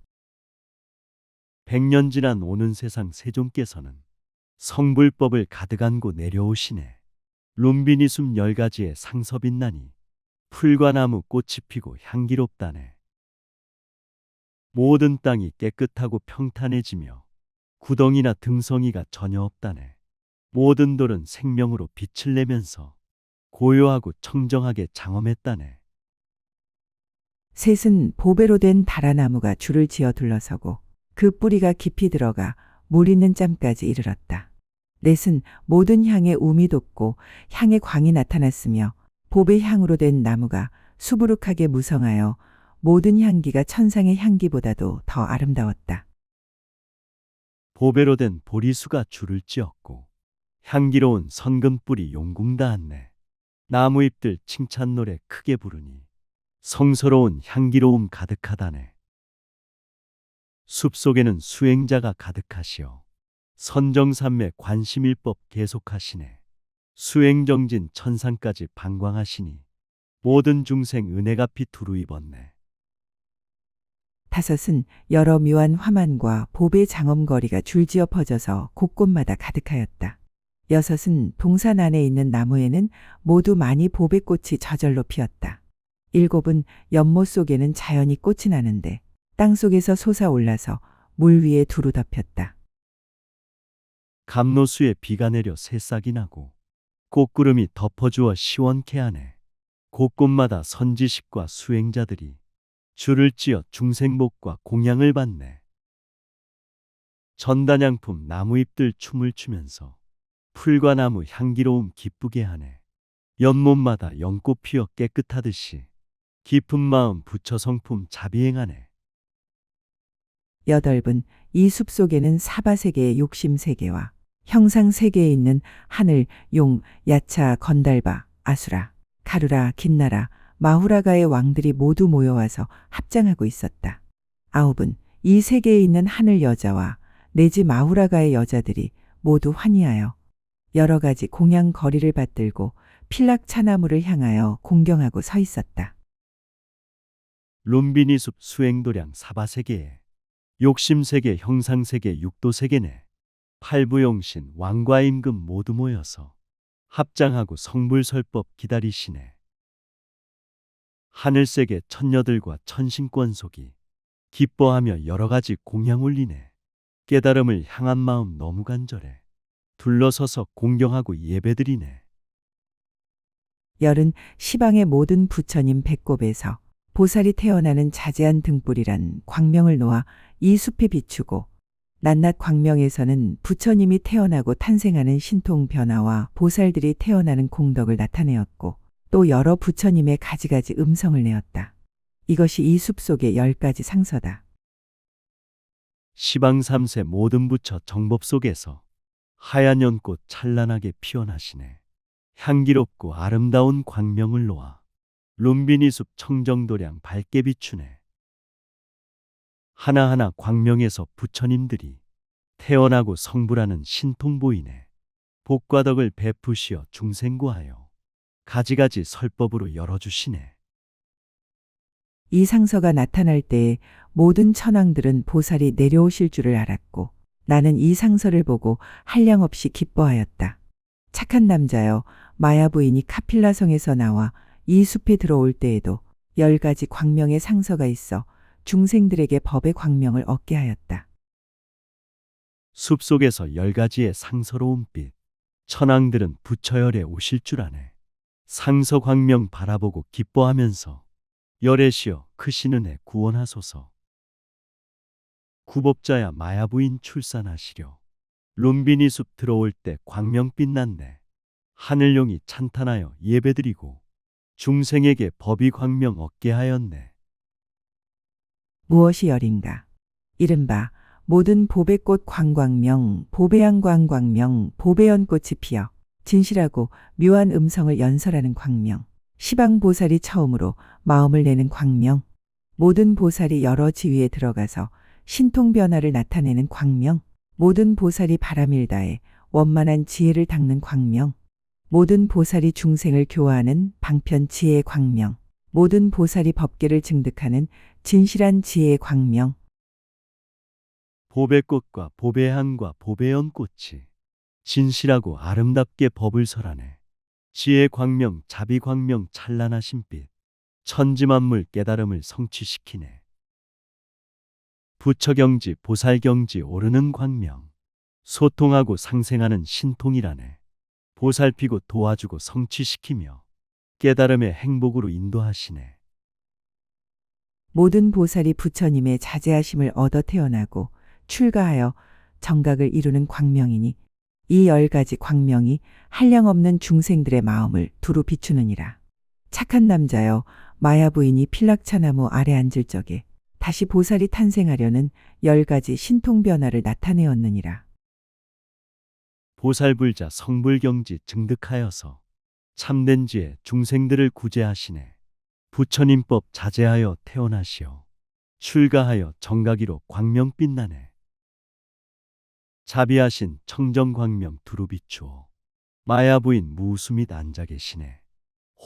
100년 지난 오는 세상 세존께서는 성불법을 가득 안고 내려오시네. 룸비니 숲 10가지의 상서 빛나니 풀과 나무 꽃이 피고 향기롭다네. 모든 땅이 깨끗하고 평탄해지며 구덩이나 등성이가 전혀 없다네. 모든 돌은 생명으로 빛을 내면서 고요하고 청정하게 장엄했다네.
셋은 보배로 된 다라나무가 줄을 지어 둘러서고 그 뿌리가 깊이 들어가 물 있는 짬까지 이르렀다. 넷은 모든 향에 um이 돋고 향의 광이 나타났으며 보배 향으로 된 나무가 수부룩하게 무성하여 모든 향기가 천상의 향기보다도 더 아름다웠다.
보배로 된 보리수가 줄을 찧었고 향기로운 선금뿔이 용궁 닿았네. 나무잎들 칭찬 노래 크게 부르니 성스러운 향기로움 가득하다네. 숲속에는 수행자가 가득하시어 선정삼매 관심일법 계속하시네. 수행정진 천상까지 방광하시니 모든 중생 은혜가 피 두루 입었네.
다섯은 여러 묘한 화만과 보배 장엄거리가 줄지어 퍼져서 곳곳마다 가득하였다. 여섯은 동산 안에 있는 나무에는 모두 많이 보배꽃이 저절로 피었다. 일곱은 연못 속에는 자연히 꽃이 나는데 땅 속에서 솟아올라서 물 위에 두루 덮였다.
감로수에 비가 내려 새싹이 나고 꽃구름이 덮어주어 시원케 하네. 곳곳마다 선지식과 수행자들이 줄을 찧어 중생복과 공양을 받네. 전단양품 나무잎들 춤을 추면서 풀과 나무 향기로움 기쁘게 하네. 연못마다 연꽃 피어 깨끗하듯이 깊은 마음 부처 성품 자비행하네.
여덟은 이 숲속에는 사바세계의 욕심세계와 형상세계에 있는 하늘, 용, 야차, 건달바, 아수라, 가루라, 긴나라, 마후라가의 왕들이 모두 모여와서 합장하고 있었다. 아홉은 이 세계에 있는 하늘 여자와 내지 마후라가의 여자들이 모두 환희하여 여러 가지 공양 거리를 받들고 필락 차나무를 향하여 공경하고 서 있었다.
룸비니 숲 수행도량 사바세계에 욕심세계, 형상세계, 육도세계네. 팔부용신, 왕과 임금 모두 모여서 합장하고 성불설법 기다리시네. 하늘세계 천녀들과 천신권속이 기뻐하며 여러 가지 공양 올리네. 깨달음을 향한 마음 너무 간절해. 둘러서서 공경하고 예배드리네.
열은 시방의 모든 부처님 배꼽에서 보살이 태어나는 자제한 등불이란 광명을 놓아 이 숲에 비추고, 낮낮 광명에서는 부처님이 태어나고 탄생하는 신통 변화와 보살들이 태어나는 공덕을 나타내었고, 또 여러 부처님의 가지가지 음성을 내었다. 이것이 이 숲 속의 10가지 상서다.
시방 3세 모든 부처 정법 속에서 하얀 연꽃 찬란하게 피어나시네. 향기롭고 아름다운 광명을 놓아 룸비니 숲 청정도량 밝게 비추네. 하나하나 광명에서 부처님들이 태어나고 성불하는 신통 보이네. 복과 덕을 베푸시어 중생구하여 가지가지 설법으로 열어주시네.
이 상서가 나타날 때에 모든 천왕들은 보살이 내려오실 줄을 알았고, 나는 이 상서를 보고 한량없이 기뻐하였다. 착한 남자여, 마야 부인이 카필라성에서 나와 이 숲에 들어올 때에도 10가지 광명의 상서가 있어 중생들에게 법의 광명을 얻게 하였다.
숲속에서 10가지의 상서로운 빛, 천왕들은 부처열에 오실 줄 아네. 상서 광명 바라보고 기뻐하면서 열애시여 크신 은혜 구원하소서. 구법자야 마야 부인 출산하시려. 룸비니 숲 들어올 때 광명 빛났네. 하늘용이 찬탄하여 예배드리고 중생에게 법이 광명 얻게 하였네.
무엇이 열인가? 이른바 모든 보배꽃 광광명, 보배향광광명, 보배연꽃이 피어 진실하고 묘한 음성을 연설하는 광명, 시방보살이 처음으로 마음을 내는 광명, 모든 보살이 여러 지위에 들어가서 신통변화를 나타내는 광명, 모든 보살이 바람일다에 원만한 지혜를 닦는 광명, 모든 보살이 중생을 교화하는 방편 지혜의 광명, 모든 보살이 법계를 증득하는 진실한 지혜의 광명,
보배꽃과 보배향과 보배연꽃이 진실하고 아름답게 법을 설하네. 지혜 광명, 자비 광명, 찬란하신 빛, 천지만물 깨달음을 성취시키네. 부처경지, 보살경지 오르는 광명, 소통하고 상생하는 신통이라네. 보살피고 도와주고 성취시키며 깨달음의 행복으로 인도하시네.
모든 보살이 부처님의 자제하심을 얻어 태어나고 출가하여 정각을 이루는 광명이니, 이 10가지 광명이 한량없는 중생들의 마음을 두루 비추느니라. 착한 남자여, 마야 부인이 필락차나무 아래 앉을 적에 다시 보살이 탄생하려는 10가지 신통변화를 나타내었느니라.
보살불자 성불경지 증득하여서 참된 지혜 중생들을 구제하시네. 부처님법 자제하여 태어나시어 출가하여 정각이로 광명 빛나네. 자비하신 청정광명 두루 비추어 마야 부인 무수 및 앉아 계시네.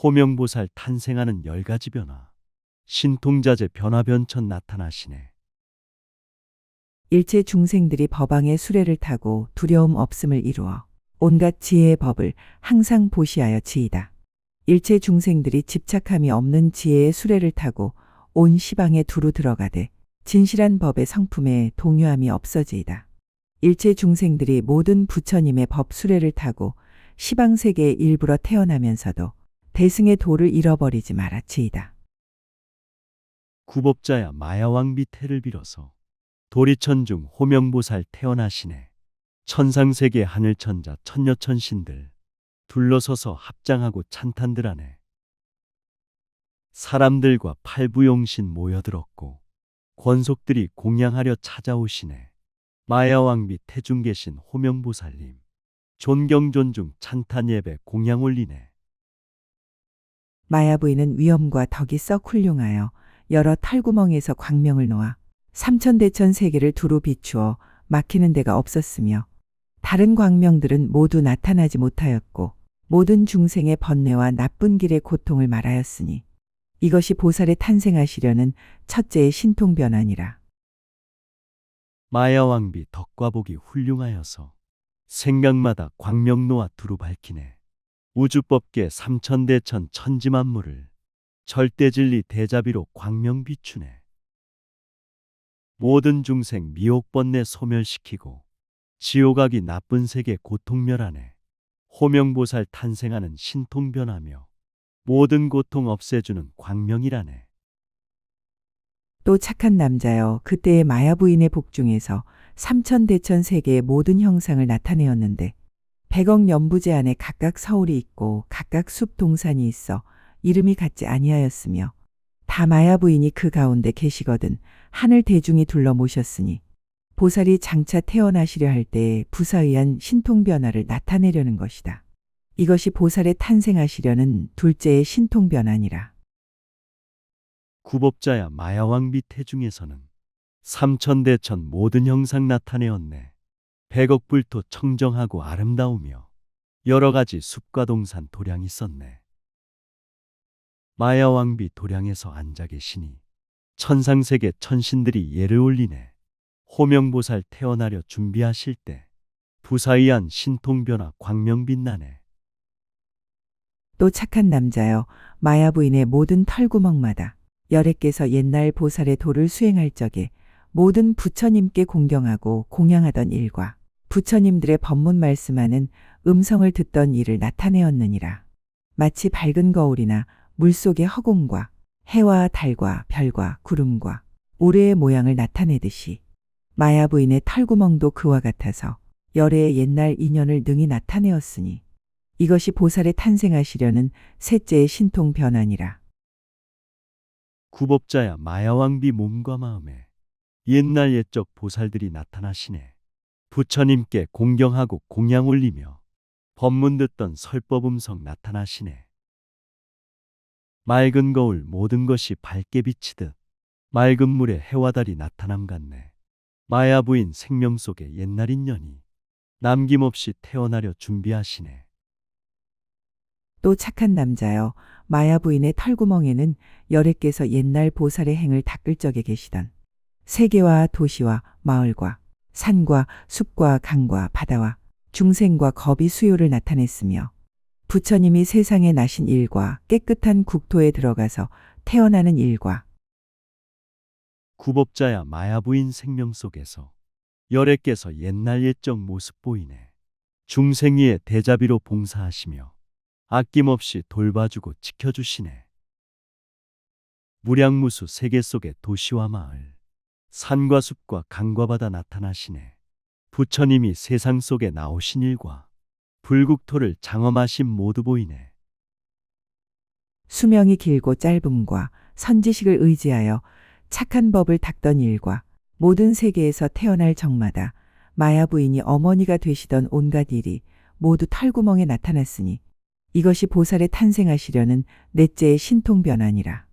호명보살 탄생하는 10가지 변화, 신통자재 변화변천 나타나시네.
일체 중생들이 법왕의 수레를 타고 두려움 없음을 이루어 온갖 지혜의 법을 항상 보시하여 지이다. 일체 중생들이 집착함이 없는 지혜의 수레를 타고 온 시방에 두루 들어가되 진실한 법의 성품에 동요함이 없어지이다. 일체 중생들이 모든 부처님의 법 수레를 타고 시방세계에 일부러 태어나면서도 대승의 도를 잃어버리지 말아치이다.
구법자야 마야왕 비태를 빌어서 도리천중 호명보살 태어나시네. 천상세계 하늘천자 천녀천신들 둘러서서 합장하고 찬탄들하네. 사람들과 팔부용신 모여들었고 권속들이 공양하려 찾아오시네. 마야왕비 태중 계신 호명보살님 존경존중 찬탄 예배 공양 올리네.
마야 부인은 위엄과 덕이 썩 훌륭하여 여러 털구멍에서 광명을 놓아 삼천대천 세계를 두루 비추어 막히는 데가 없었으며, 다른 광명들은 모두 나타나지 못하였고 모든 중생의 번뇌와 나쁜 길의 고통을 말하였으니, 이것이 보살에 탄생하시려는 첫째의 신통변화니라.
마야왕비 덕과 복이 훌륭하여서 생각마다 광명 놓아 두루 밝히네. 우주법계 삼천대천 천지만물을 절대진리 대자비로 광명 비추네. 모든 중생 미혹번뇌 소멸시키고 지옥악이 나쁜 세계 고통멸하네. 호명보살 탄생하는 신통변하며 모든 고통 없애주는 광명이라네.
또 착한 남자여 그때의 마야 부인의 복중에서 삼천대천 세계의 모든 형상을 나타내었는데 100억 연부제 안에 각각 서울이 있고 각각 숲 동산이 있어 이름이 같지 아니하였으며 다 마야 부인이 그 가운데 계시거든 하늘 대중이 둘러 모셨으니 보살이 장차 태어나시려 할 때에 부사의한 신통변화를 나타내려는 것이다. 이것이 보살의 탄생하시려는 둘째의 신통변화니라.
구법자야 마야왕비 태중에서는 삼천대천 모든 형상 나타내었네. 100억 불토 청정하고 아름다우며 여러 가지 숲과 동산 도량이 있었네. 마야왕비 도량에서 앉아 계시니 천상세계 천신들이 예를 올리네. 호명보살 태어나려 준비하실 때 부사의한 신통변화 광명 빛나네.
또 착한 남자여 마야 부인의 모든 털구멍마다 열애께서 옛날 보살의 도를 수행할 적에 모든 부처님께 공경하고 공양하던 일과 부처님들의 법문 말씀하는 음성을 듣던 일을 나타내었느니라. 마치 밝은 거울이나 물속의 허공과 해와 달과 별과 구름과 우레의 모양을 나타내듯이 마야 부인의 털구멍도 그와 같아서 열애의 옛날 인연을 능히 나타내었으니 이것이 보살의 탄생하시려는 셋째의 신통 변화니라.
구법자야 마야왕비 몸과 마음에 옛날 옛적 보살들이 나타나시네. 부처님께 공경하고 공양 올리며 법문 듣던 설법음성 나타나시네. 맑은 거울 모든 것이 밝게 비치듯 맑은 물에 해와 달이 나타남 같네. 마야 부인 생명 속의 옛날 인연이 남김없이 태어나려 준비하시네.
또 착한 남자여 마야 부인의 털구멍에는 열애께서 옛날 보살의 행을 닦을 적에 계시던 세계와 도시와 마을과 산과 숲과 강과 바다와 중생과 겁이 수요를 나타냈으며 부처님이 세상에 나신 일과 깨끗한 국토에 들어가서 태어나는 일과
구법자야 마야 부인 생명 속에서 열애께서 옛날 옛적 모습 보이네. 중생위에 대자비로 봉사하시며 아낌없이 돌봐주고 지켜주시네. 무량무수 세계 속의 도시와 마을, 산과 숲과 강과 바다 나타나시네. 부처님이 세상 속에 나오신 일과 불국토를 장엄하심 모두 보이네.
수명이 길고 짧음과 선지식을 의지하여 착한 법을 닦던 일과 모든 세계에서 태어날 적마다 마야 부인이 어머니가 되시던 온갖 일이 모두 털구멍에 나타났으니 이것이 보살의 탄생하시려는 넷째의 신통변화니라.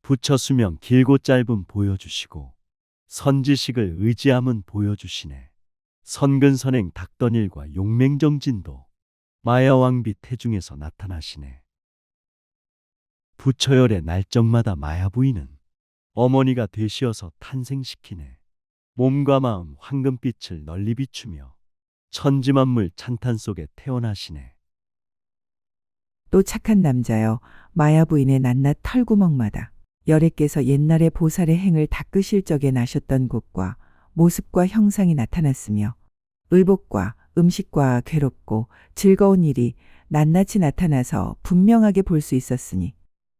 부처 수명 길고 짧음 보여주시고 선지식을 의지함은 보여주시네. 선근선행 닦던 일과 용맹정진도 마야왕비 태중에서 나타나시네. 부처열의 날정마다 마야 부인은 어머니가 되시어서 탄생시키네. 몸과 마음 황금빛을 널리 비추며 천지만물 찬탄 속에 태어나시네.
또 착한 남자여 마야 부인의 낱낱 털구멍마다 열애께서 옛날에 보살의 행을 닦으실 적에 나셨던 곳과 모습과 형상이 나타났으며 의복과 음식과 괴롭고 즐거운 일이 낱낱이 나타나서 분명하게 볼 수 있었으니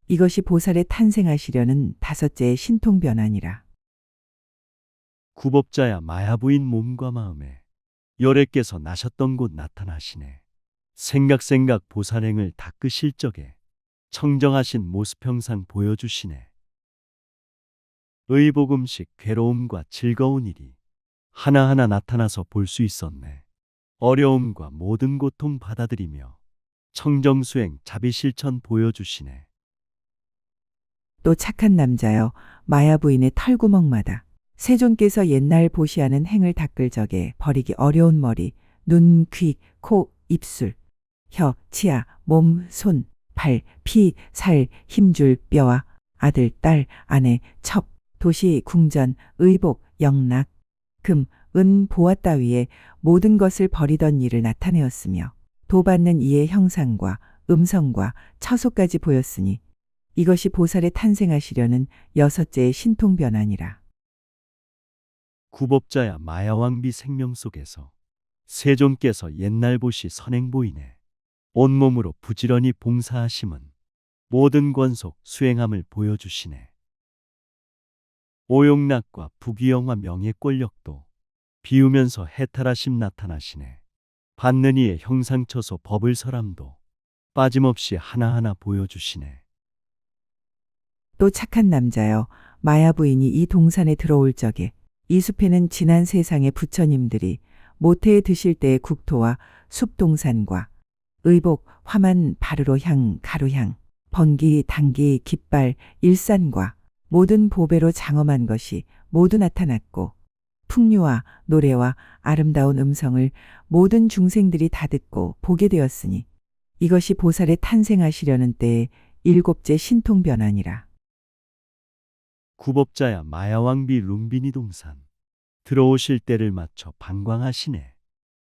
이것이 보살의 탄생하시려는 다섯째의 신통변화니라.
구법자야 마야 부인 몸과 마음에 열애께서 나셨던 곳 나타나시네. 생각 보살행을 닦으실 적에 청정하신 모습 형상 보여주시네. 의복음식 괴로움과 즐거운 일이 하나하나 나타나서 볼 수 있었네. 어려움과 모든 고통 받아들이며 청정수행 자비실천 보여주시네.
또 착한 남자여 마야 부인의 털구멍마다 세존께서 옛날 보시하는 행을 닦을 적에 버리기 어려운 머리, 눈, 귀, 코, 입술, 혀, 치아, 몸, 손, 발, 피, 살, 힘줄, 뼈와 아들, 딸, 아내, 첩, 도시, 궁전, 의복, 영락, 금, 은, 보화 따위의 모든 것을 버리던 일을 나타내었으며 도받는 이의 형상과 음성과 처소까지 보였으니 이것이 보살에 탄생하시려는 여섯째의 신통변환이라.
구법자야 마야왕비 생명 속에서 세존께서 옛날 보시 선행보이네. 온몸으로 부지런히 봉사하심은 모든 권속 수행함을 보여주시네. 오용락과 부귀영화 명예권력도 비우면서 해탈하심 나타나시네. 받는 이의 형상처소 법을설함도 빠짐없이 하나하나 보여주시네.
또 착한 남자여, 마야 부인이 이 동산에 들어올 적에 이 숲에는 지난 세상의 부처님들이 모태에 드실 때의 국토와 숲동산과 의복, 화만, 바르로향, 가루향, 번기, 당기, 깃발, 일산과 모든 보배로 장엄한 것이 모두 나타났고 풍류와 노래와 아름다운 음성을 모든 중생들이 다 듣고 보게 되었으니 이것이 보살에 탄생하시려는 때의 일곱째 신통변환이라.
구법자야 마야왕비 룸비니 동산 들어오실 때를 맞춰 방광하시네.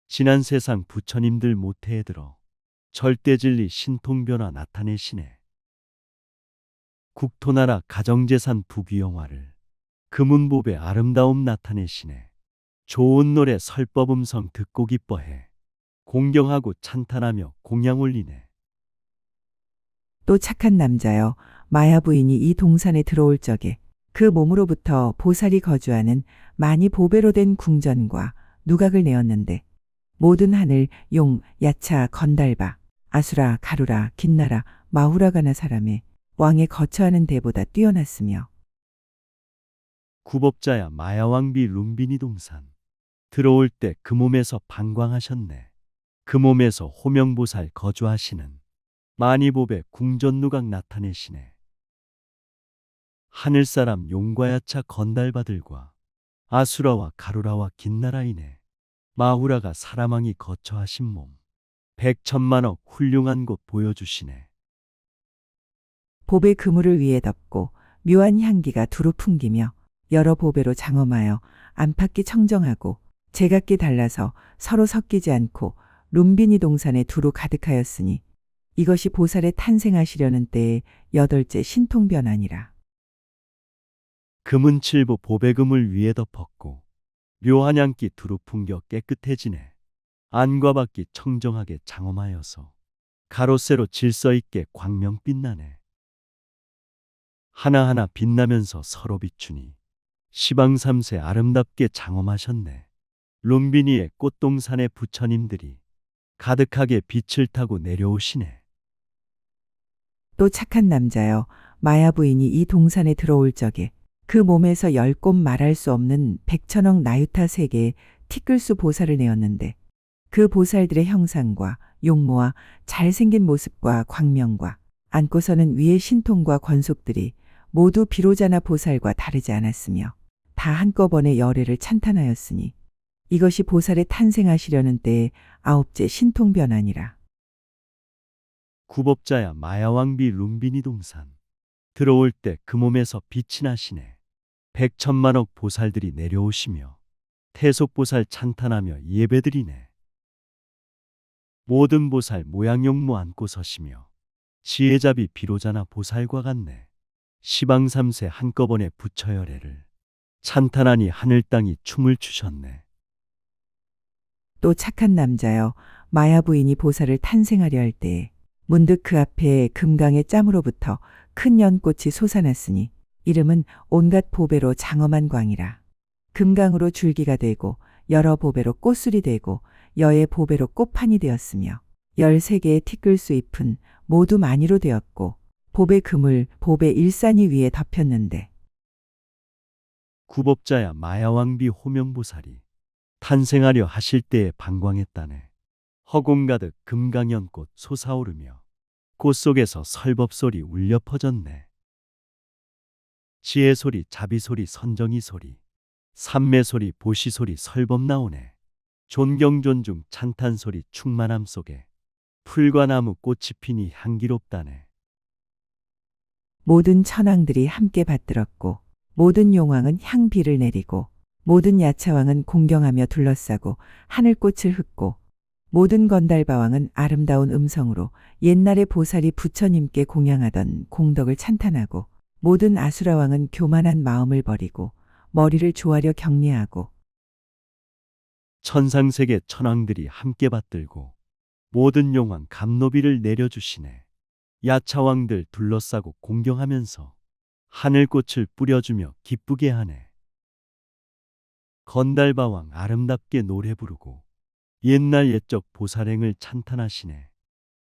지난 세상 부처님들 모태에 들어 절대진리 신통변화 나타내시네. 국토나라 가정재산 부귀영화를 금운법의 아름다움 나타내시네. 좋은 노래 설법음성 듣고 기뻐해 공경하고 찬탄하며 공양 올리네.
또 착한 남자여, 마야 부인이 이 동산에 들어올 적에 그 몸으로부터 보살이 거주하는 많이 보배로 된 궁전과 누각을 내었는데 모든 하늘, 용, 야차, 건달바, 아수라, 가루라, 긴나라, 마후라가나 사람의 왕의 거처하는 데보다 뛰어났으며
구법자야 마야왕비 룸비니 동산 들어올 때 그 몸에서 방광하셨네. 그 몸에서 호명보살 거주하시는 만이보배 궁전누각 나타내시네. 하늘사람 용과야차 건달바들과 아수라와 가루라와 긴나라이네. 마후라가 사람왕이 거처하신 몸 백천만억 훌륭한 곳 보여주시네.
보배 그물을 위에 덮고 묘한 향기가 두루 풍기며 여러 보배로 장엄하여 안팎이 청정하고 제각기 달라서 서로 섞이지 않고 룸비니 동산에 두루 가득하였으니 이것이 보살에 탄생하시려는 때의 여덟째 신통변환이라.
금은칠보 보배금을 위에 덮었고 묘한 향기 두루 풍겨 깨끗해지네. 안과 밖이 청정하게 장엄하여서 가로세로 질서있게 광명 빛나네. 하나하나 빛나면서 서로 비추니 시방삼세 아름답게 장엄하셨네. 룸비니의 꽃동산의 부처님들이 가득하게 빛을 타고 내려오시네.
또 착한 남자여, 마야 부인이 이 동산에 들어올 적에 그 몸에서 10곳 말할 수 없는 백천억 나유타 세계의 티끌수 보살을 내었는데 그 보살들의 형상과 용모와 잘생긴 모습과 광명과 안고서는 위의 신통과 권속들이 모두 비로자나 보살과 다르지 않았으며 다 한꺼번에 열애를 찬탄하였으니 이것이 보살에 탄생하시려는 때의 아홉째 신통변환이라.
구법자야 마야왕비 룸비니 동산 들어올 때 그 몸에서 빛이 나시네. 백천만억 보살들이 내려오시며 태속보살 찬탄하며 예배드리네. 모든 보살 모양용모 안고 서시며 지혜잡이 비로자나 보살과 같네. 시방삼세 한꺼번에 부처열애를 찬탄하니 하늘 땅이 춤을 추셨네.
또 착한 남자여, 마야 부인이 보살을 탄생하려 할 때에 문득 그 앞에 금강의 짬으로부터 큰 연꽃이 솟아났으니 이름은 온갖 보배로 장엄한 광이라. 금강으로 줄기가 되고 여러 보배로 꽃술이 되고 여의 보배로 꽃판이 되었으며 13개의 티끌수 잎은 모두 만이로 되었고 보배 그물, 보배 일산이 위에 덮였는데
구법자야 마야왕비 호명보살이 탄생하려 하실 때에 방광했다네. 허공 가득 금강연꽃 솟아오르며 꽃 속에서 설법소리 울려 퍼졌네. 지혜소리, 자비소리, 선정이소리, 삼매소리, 보시소리, 설법 나오네. 존경존중 찬탄소리 충만함 속에 풀과 나무 꽃이 피니 향기롭다네.
모든 천왕들이 함께 받들었고 모든 용왕은 향비를 내리고 모든 야차왕은 공경하며 둘러싸고 하늘꽃을 흩고 모든 건달바왕은 아름다운 음성으로 옛날에 보살이 부처님께 공양하던 공덕을 찬탄하고, 모든 아수라왕은 교만한 마음을 버리고 머리를 조아려 경례하고,
천상세계 천왕들이 함께 받들고 모든 용왕 감노비를 내려주시네. 야차왕들 둘러싸고 공경하면서 하늘꽃을 뿌려주며 기쁘게 하네. 건달바왕 아름답게 노래 부르고 옛날 옛적 보살행을 찬탄하시네.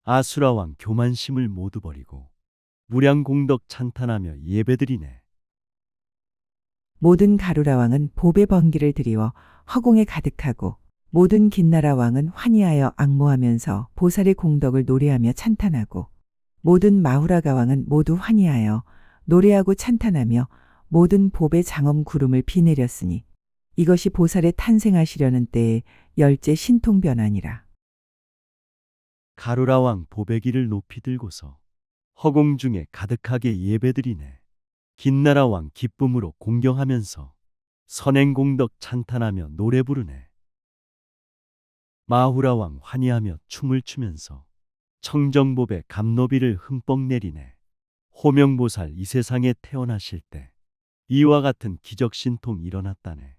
아수라왕 교만심을 모두 버리고 무량공덕 찬탄하며 예배드리네.
모든 가루라왕은 보배 번기를 드리워 허공에 가득하고, 모든 긴나라왕은 환희하여 악모하면서 보살의 공덕을 노래하며 찬탄하고, 모든 마후라가왕은 모두 환희하여 노래하고 찬탄하며 모든 보배 장엄 구름을 비내렸으니, 이것이 보살의 탄생하시려는 때의 열째 신통변환이라.
가루라왕 보배기를 높이 들고서 허공 중에 가득하게 예배드리네. 긴나라왕 기쁨으로 공경하면서 선행공덕 찬탄하며 노래 부르네. 마후라왕 환희하며 춤을 추면서 청정보배 감노비를 흠뻑 내리네. 호명보살 이 세상에 태어나실 때 이와 같은 기적신통이 일어났다네.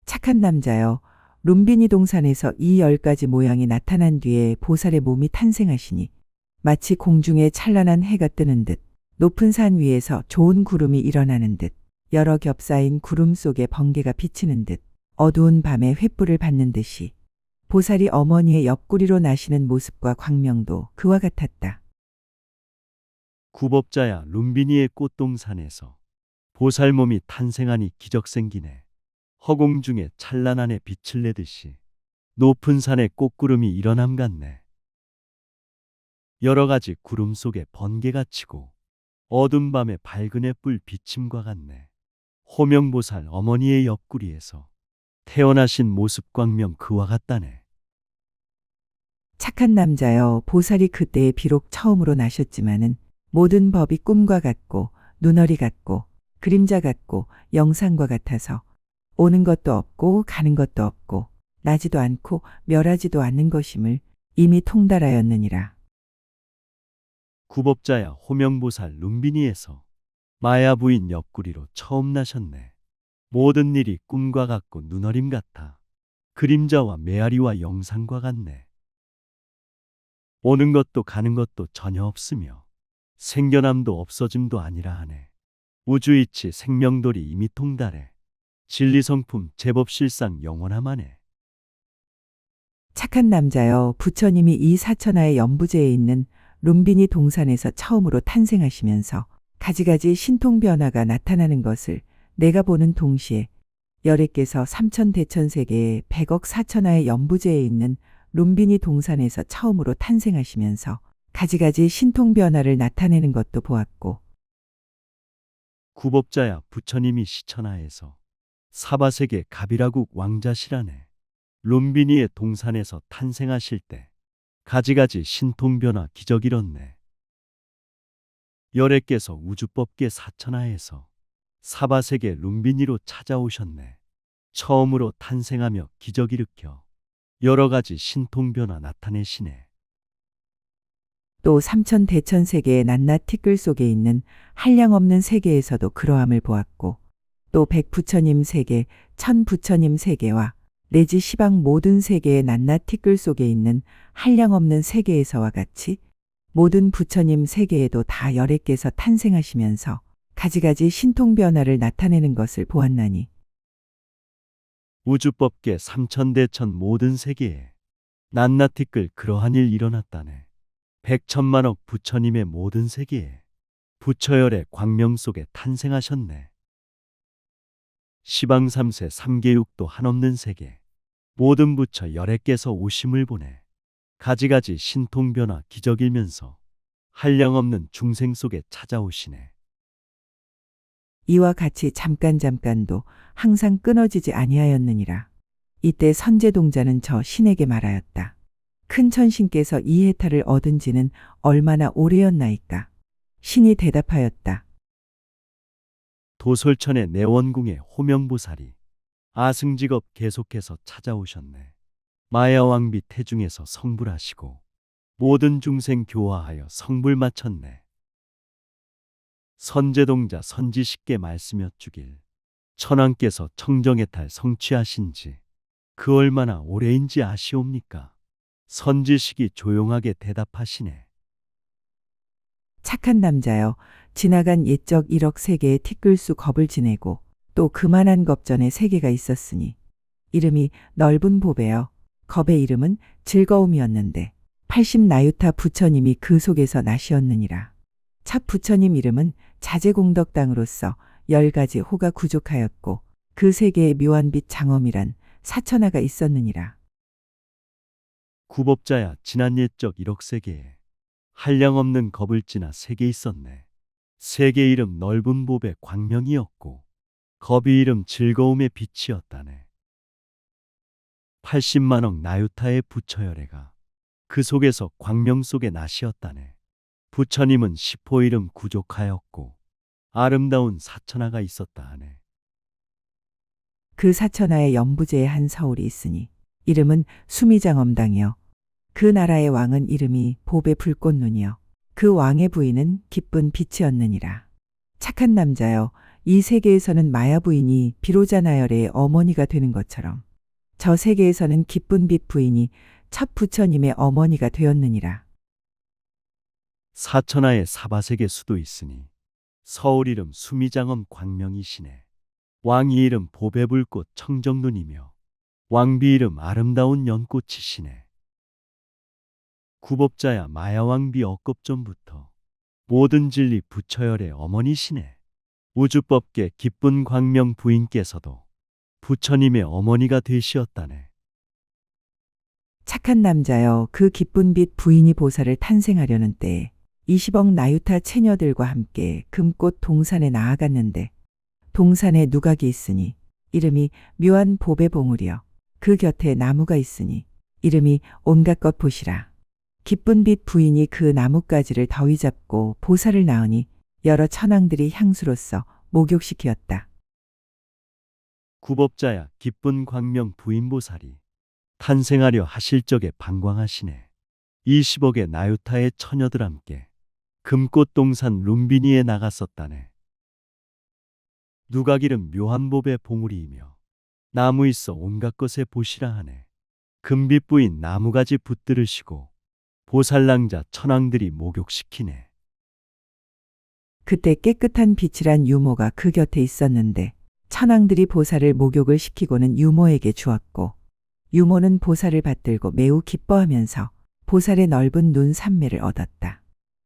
착한 남자여, 룸비니 동산에서 이 10가지 모양이 나타난 뒤에 보살의 몸이 탄생하시니, 마치 공중에 찬란한 해가 뜨는 듯, 높은 산 위에서 좋은 구름이 일어나는 듯, 여러 겹싸인 구름 속에 번개가 비치는 듯, 어두운 밤에 횃불을 받는 듯이 보살이 어머니의 옆구리로 나시는 모습과 광명도 그와 같았다.
구법자야 룸비니의 꽃동산에서 보살 몸이 탄생하니 기적 생기네. 허공 중에 찬란한 해 빛을 내듯이 높은 산에 꽃구름이 일어남 같네. 여러 가지 구름 속에 번개가 치고 어두운 밤에 밝은 해불 비침과 같네. 호명보살 어머니의 옆구리에서 태어나신 모습 광명 그와 같다네.
착한 남자여, 보살이 그때에 비록 처음으로 나셨지만은 모든 법이 꿈과 같고 눈어리 같고 그림자 같고 영상과 같아서 오는 것도 없고 가는 것도 없고 나지도 않고 멸하지도 않는 것임을 이미 통달하였느니라.
구법자야 호명보살 룸비니에서 마야 부인 옆구리로 처음 나셨네. 모든 일이 꿈과 같고 눈어림 같아 그림자와 메아리와 영상과 같네. 오는 것도 가는 것도 전혀 없으며 생겨남도 없어짐도 아니라 하네. 우주이치 생명돌이 이미 통달해 진리성품 제법실상 영원하마네.
착한 남자여, 부처님이 이 사천하의 연부제에 있는 룸비니 동산에서 처음으로 탄생하시면서 가지가지 신통변화가 나타나는 것을 내가 보는 동시에, 열애께서 삼천대천세계의 100억 사천하의 연부제에 있는 룸비니 동산에서 처음으로 탄생하시면서 가지가지 신통변화를 나타내는 것도 보았고,
구법자야 부처님이 시천하에서 사바세계 가비라국 왕자시라네. 룸비니의 동산에서 탄생하실 때 가지가지 신통변화 기적 이뤘네. 열애께서 우주법계 사천하에서 사바세계 룸비니로 찾아오셨네. 처음으로 탄생하며 기적 일으켜 여러 가지 신통변화 나타내시네.
또 삼천대천세계의 낱낱 티끌 속에 있는 한량없는 세계에서도 그러함을 보았고, 또 백부처님 세계, 천부처님 세계와 내지 시방 모든 세계의 낱낱 티끌 속에 있는 한량없는 세계에서와 같이 모든 부처님 세계에도 다 열애께서 탄생하시면서 가지가지 신통변화를 나타내는 것을 보았나니,
우주법계 삼천대천 모든 세계에 낱낱 티끌 그러한 일 일어났다네. 백천만억 부처님의 모든 세계에 부처열의 광명 속에 탄생하셨네. 시방 삼세 삼계육도 한없는 세계 모든 부처 열애께서 오심을 보내 가지가지 신통변화 기적일면서 한량없는 중생 속에 찾아오시네.
이와 같이 잠깐도 항상 끊어지지 아니하였느니라. 이때 선제동자는 저 신에게 말하였다. 큰 천신께서 이 해탈을 얻은 지는 얼마나 오래였나이까? 신이 대답하였다.
도솔천의 내원궁의 호명보살이 아승직업 계속해서 찾아오셨네. 마야왕비 태중에서 성불하시고 모든 중생 교화하여 성불 마쳤네. 선제동자 선지식께 말씀여 주길 천왕께서 청정해탈 성취하신지 그 얼마나 오래인지 아시옵니까? 선지식이 조용하게 대답하시네.
착한 남자여, 지나간 옛적 1억 세계의 티끌수 겁을 지내고 또 그만한 겁 전에 세계가 있었으니 이름이 넓은 보배여. 겁의 이름은 즐거움이었는데 80나유타 부처님이 그 속에서 나시었느니라. 첫 부처님 이름은 자제공덕당으로서 10가지 호가 구족하였고 그 세계에 묘한 빛 장엄이란 사천하가 있었느니라.
구법자야, 지난 옛적 1억 세계에 한량없는 겁을 지나 세계 있었네. 세계 이름 넓은 보배 광명이었고 겁이 이름 즐거움의 빛이었다네. 80만억 나유타의 부처열애가 그 속에서 광명 속에 나시었다네. 부처님은 10호 이름 구족하였고 아름다운 사천하가 있었다 하네.
그 사천하에 연부제의 한 서울이 있으니 이름은 수미장엄당이요. 그 나라의 왕은 이름이 보배 불꽃눈이요. 그 왕의 부인은 기쁜 빛이었느니라. 착한 남자여, 이 세계에서는 마야 부인이 비로자 나열의 어머니가 되는 것처럼 저 세계에서는 기쁜 빛 부인이 첫 부처님의 어머니가 되었느니라.
사천하에 사바세계 수도 있으니 서울 이름 수미장엄 광명이시네. 왕이 이름 보배불꽃 청정눈이며 왕비 이름 아름다운 연꽃이시네. 구법자야, 마야왕비 억겁 전부터 모든 진리 부처열의 어머니시네. 우주법계 기쁜 광명 부인께서도 부처님의 어머니가 되시었다네.
착한 남자여, 그 기쁜 빛 부인이 보살을 탄생하려는 때에 20억 나유타 처녀들과 함께 금꽃 동산에 나아갔는데 동산에 누각이 있으니 이름이 묘한 보배봉우리여. 그 곁에 나무가 있으니 이름이 온갖 것 보시라. 기쁜 빛 부인이 그 나뭇가지를 더위 잡고 보살을 낳으니 여러 천왕들이 향수로서 목욕시키었다.
구법자야, 기쁜 광명 부인보살이 탄생하려 하실 적에 방광하시네. 20억의 나유타의 처녀들 함께 금꽃 동산 룸비니에 나갔었다네. 누각 이름 묘한 보배 봉우리이며 나무 있어 온갖 것에 보시라 하네. 금빛 부인 나무가지 붙들으시고 보살랑자 천왕들이 목욕시키네.
그때 깨끗한 빛이란 유모가 그 곁에 있었는데 천왕들이 보살을 목욕을 시키고는 유모에게 주었고 유모는 보살을 받들고 매우 기뻐하면서 보살의 넓은 눈 삼매를 얻었다.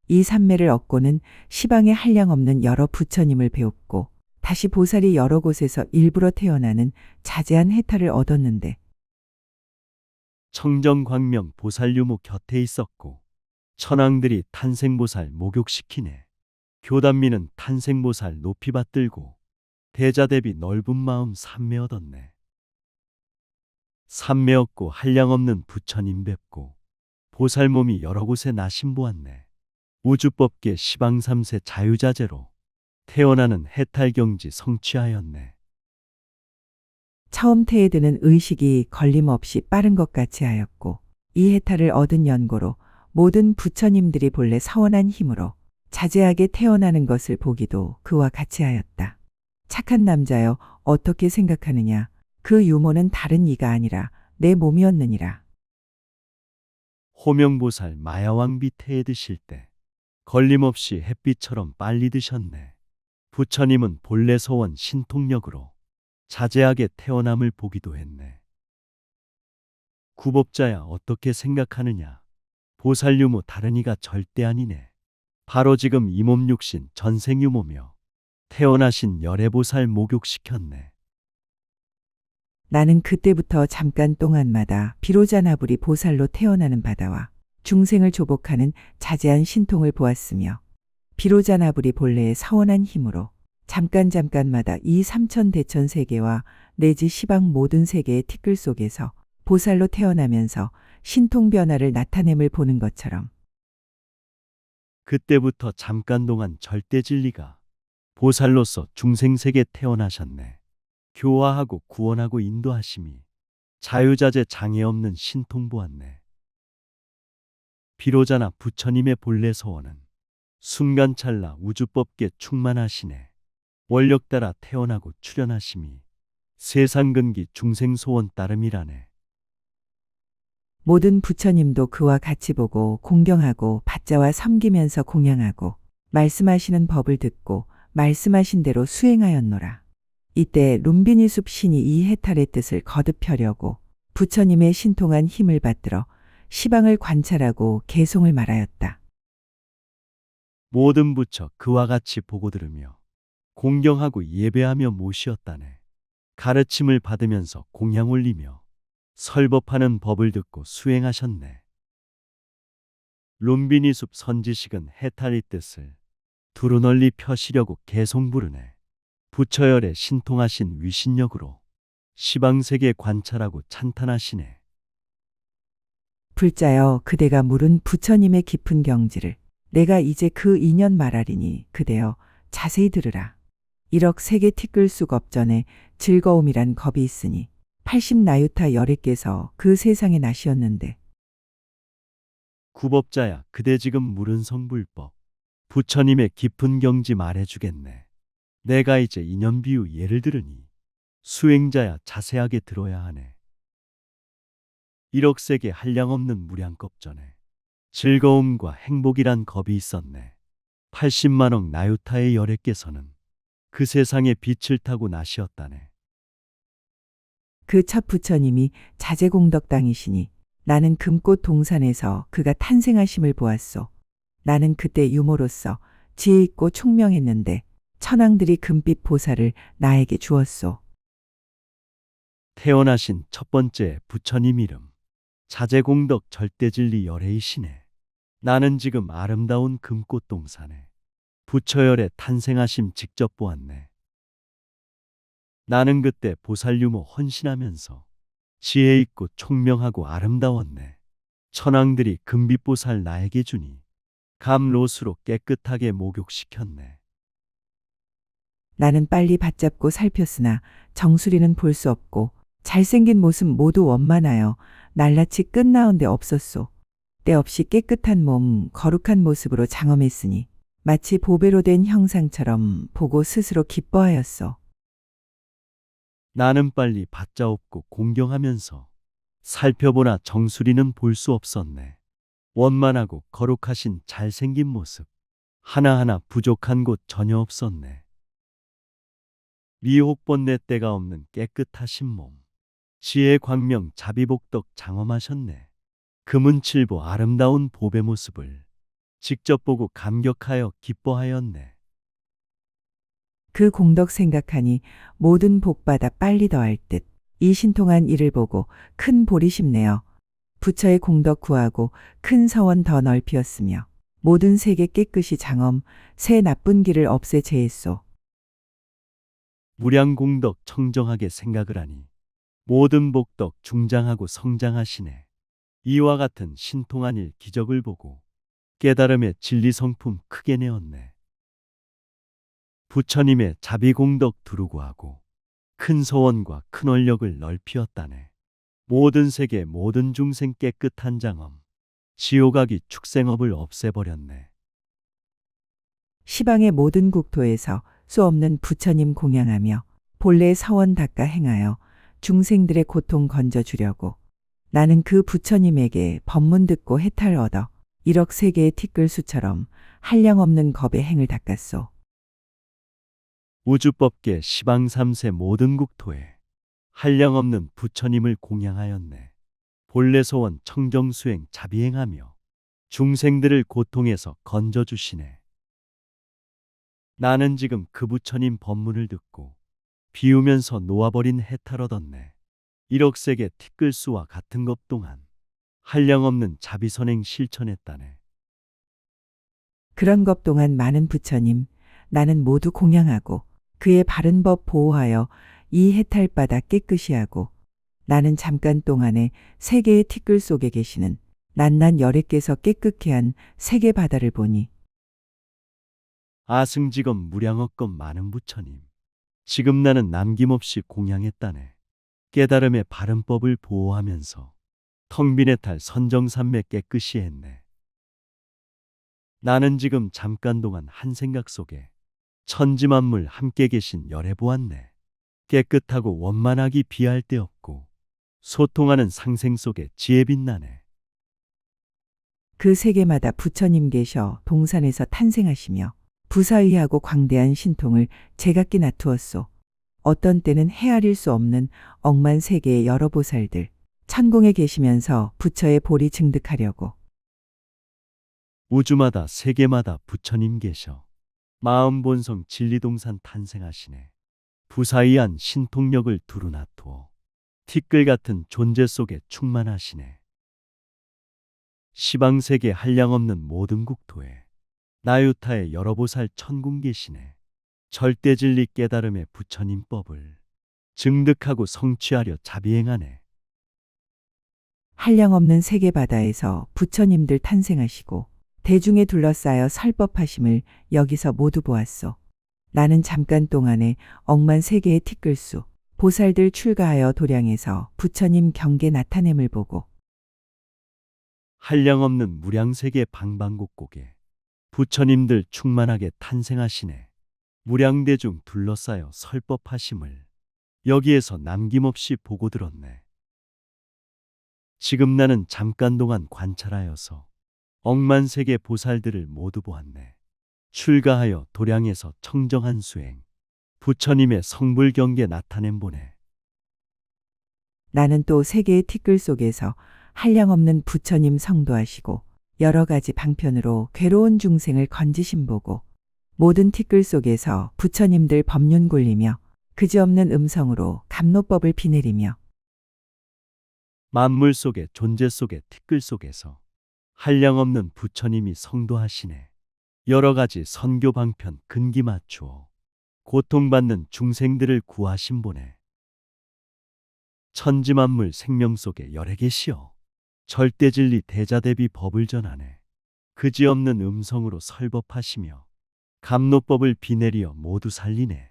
이 삼매를 얻고는 시방에 한량없는 여러 부처님을 배웠고 다시 보살이 여러 곳에서 일부러 태어나는 자제한 해탈을 얻었는데
청정광명 보살유모 곁에 있었고 천왕들이 탄생보살 목욕시키네. 교단미는 탄생보살 높이 받들고 대자대비 넓은 마음 삼매 얻었네. 삼매 얻고 한량없는 부처님 뵙고 보살 몸이 여러 곳에 나심 보았네. 우주법계 시방삼세 자유자재로 태어나는 해탈경지 성취하였네.
처음 태에 드는 의식이 걸림없이 빠른 것 같이 하였고 이 해탈을 얻은 연고로 모든 부처님들이 본래 사원한 힘으로 자제하게 태어나는 것을 보기도 그와 같이 하였다. 착한 남자여, 어떻게 생각하느냐? 그 유모는 다른 이가 아니라 내 몸이었느니라.
호명보살 마야왕비 태에 드실 때 걸림없이 햇빛처럼 빨리 드셨네. 부처님은 본래 소원 신통력으로 자제하게 태어남을 보기도 했네. 구법자야, 어떻게 생각하느냐? 보살유모 다른 이가 절대 아니네. 바로 지금 이 몸 육신 전생유모며 태어나신 열애보살 목욕시켰네.
나는 그때부터 잠깐 동안마다 비로자나불이 보살로 태어나는 바다와 중생을 조복하는 자제한 신통을 보았으며 비로자나불이 본래의 사원한 힘으로 잠깐마다 이 삼천대천 세계와 내지 시방 모든 세계의 티끌 속에서 보살로 태어나면서 신통 변화를 나타냄을 보는 것처럼
그때부터 잠깐 동안 절대 진리가 보살로서 중생세계 태어나셨네. 교화하고 구원하고 인도하심이 자유자재 장애 없는 신통 보았네. 비로자나 부처님의 본래 소원은 순간찰나 우주법계 충만하시네. 원력 따라 태어나고 출현하심이 세상 근기 중생 소원 따름이라네.
모든 부처님도 그와 같이 보고 공경하고 받자와 섬기면서 공양하고 말씀하시는 법을 듣고 말씀하신 대로 수행하였노라. 이때 룸비니숲 신이 이 해탈의 뜻을 거듭 펴려고 부처님의 신통한 힘을 받들어 시방을 관찰하고 개송을 말하였다.
모든 부처 그와 같이 보고 들으며 공경하고 예배하며 모시었다네. 가르침을 받으면서 공양 올리며 설법하는 법을 듣고 수행하셨네. 룸비니숲 선지식은 해탈의 뜻을 두루 널리 펴시려고 개송 부르네. 부처열의 신통하신 위신력으로 시방세계 관찰하고 찬탄하시네.
불자여 그대가 물은 부처님의 깊은 경지를 내가 이제 그 인연 말하리니 그대여 자세히 들으라. 1억 세계 티끌쑥 업전에 즐거움이란 겁이 있으니 80나유타 열애께서 그 세상에 나시었는데
구법자야 그대 지금 물은 성불법 부처님의 깊은 경지 말해주겠네. 내가 이제 인연 비유 예를 들으니 수행자야 자세하게 들어야 하네. 1억 세계 한량없는 무량겁전에 즐거움과 행복이란 겁이 있었네. 80만억 나유타의 열애께서는 그 세상에 빛을 타고 나시었다네.
그 첫 부처님이 자제공덕당이시니 나는 금꽃 동산에서 그가 탄생하심을 보았소. 나는 그때 유모로서 지혜 있고 총명했는데 천왕들이 금빛 보살을 나에게 주었소.
태어나신 첫 번째 부처님 이름 자제공덕 절대진리 열애이시네. 나는 지금 아름다운 금꽃 동산에 부처열의 탄생하심 직접 보았네. 나는 그때 보살유모 헌신하면서 지혜 있고 총명하고 아름다웠네. 천왕들이 금빛보살 나에게 주니 감로수로 깨끗하게 목욕시켰네.
나는 빨리 받잡고 살폈으나 정수리는 볼 수 없고 잘생긴 모습 모두 원만하여 낱낱이 끝나온 데 없었소. 때없이 깨끗한 몸, 거룩한 모습으로 장엄했으니 마치 보배로 된 형상처럼 보고 스스로 기뻐하였소.
나는 빨리 받자없고 공경하면서 살펴보나 정수리는 볼 수 없었네. 원만하고 거룩하신 잘생긴 모습 하나하나 부족한 곳 전혀 없었네. 미혹번뇌 때가 없는 깨끗하신 몸 지혜 광명 자비복덕 장엄하셨네. 금은칠보 아름다운 보배 모습을 직접 보고 감격하여 기뻐하였네.
그 공덕 생각하니 모든 복받아 빨리 더할 듯 이 신통한 이를 보고 큰 보리 심네요. 부처의 공덕 구하고 큰 서원 더 넓히었으며 모든 세계 깨끗이 장엄 새 나쁜 길을 없애 제했소.
무량공덕 청정하게 생각을 하니 모든 복덕 중장하고 성장하시네. 이와 같은 신통한 일 기적을 보고 깨달음의 진리 성품 크게 내었네. 부처님의 자비공덕 두루구하고 큰 소원과 큰 원력을 넓히었다네. 모든 세계 모든 중생 깨끗한 장엄 지옥악이 축생업을 없애버렸네.
시방의 모든 국토에서 수 없는 부처님 공양하며 본래 서원 닦아 행하여 중생들의 고통 건져주려고 나는 그 부처님에게 법문 듣고 해탈 얻어 1억 세계의 티끌수처럼 한량없는 겁의 행을 닦았소.
우주법계 시방 3세 모든 국토에 한량없는 부처님을 공양하였네. 본래 소원 청정수행 자비행하며 중생들을 고통에서 건져주시네. 나는 지금 그 부처님 법문을 듣고 비우면서 놓아버린 해탈 얻었네. 1억 세계 티끌수와 같은 것 동안 한량없는 자비선행 실천했다네.
그런 것 동안 많은 부처님 나는 모두 공양하고 그의 바른 법 보호하여 이 해탈바다 깨끗이 하고 나는 잠깐 동안에 세계의 티끌 속에 계시는 낱낱 열애께서 깨끗게 한 세계 바다를 보니
아승직업 무량업급 많은 부처님 지금 나는 남김없이 공양했다네. 깨달음의 바른 법을 보호하면서 텅 빈 해탈 선정산매 깨끗이 했네. 나는 지금 잠깐 동안 한 생각 속에 천지만물 함께 계신 열애 보았네. 깨끗하고 원만하기 비할 데 없고 소통하는 상생 속에 지혜 빛나네.
그 세계마다 부처님 계셔 동산에서 탄생하시며 부사의하고 광대한 신통을 제각기 나투었소. 어떤 때는 헤아릴 수 없는 억만 세계의 여러 보살들 천궁에 계시면서 부처의 보리 증득하려고
우주마다 세계마다 부처님 계셔 마음 본성 진리동산 탄생하시네. 부사의한 신통력을 두루 놔두어 티끌 같은 존재 속에 충만하시네. 시방세계 한량없는 모든 국토에 나유타의 여러 보살 천궁 계시네. 절대진리 깨달음의 부처님 법을 증득하고 성취하려 자비행하네.
한량없는 세계 바다에서 부처님들 탄생하시고 대중에 둘러싸여 설법하심을 여기서 모두 보았소. 나는 잠깐 동안에 억만 세계의 티끌수 보살들 출가하여 도량에서 부처님 경계 나타냄을 보고
한량없는 무량세계 방방곡곡에 부처님들 충만하게 탄생하시네. 무량대중 둘러싸여 설법하심을 여기에서 남김없이 보고 들었네. 지금 나는 잠깐 동안 관찰하여서 억만 세계 보살들을 모두 보았네. 출가하여 도량에서 청정한 수행 부처님의 성불 경계 나타냄 보네.
나는 또 세계의 티끌 속에서 한량없는 부처님 성도하시고 여러 가지 방편으로 괴로운 중생을 건지심 보고 모든 티끌 속에서 부처님들 법륜 굴리며 그지없는 음성으로 감노법을 비내리며
만물 속에 존재 속에 티끌 속에서 한량없는 부처님이 성도하시네. 여러 가지 선교 방편 근기 맞추어 고통받는 중생들을 구하심 보네. 천지만물 생명 속에 열애 계시어 절대진리 대자대비 법을 전하네. 그지없는 음성으로 설법하시며 감노법을 비내리어 모두 살리네.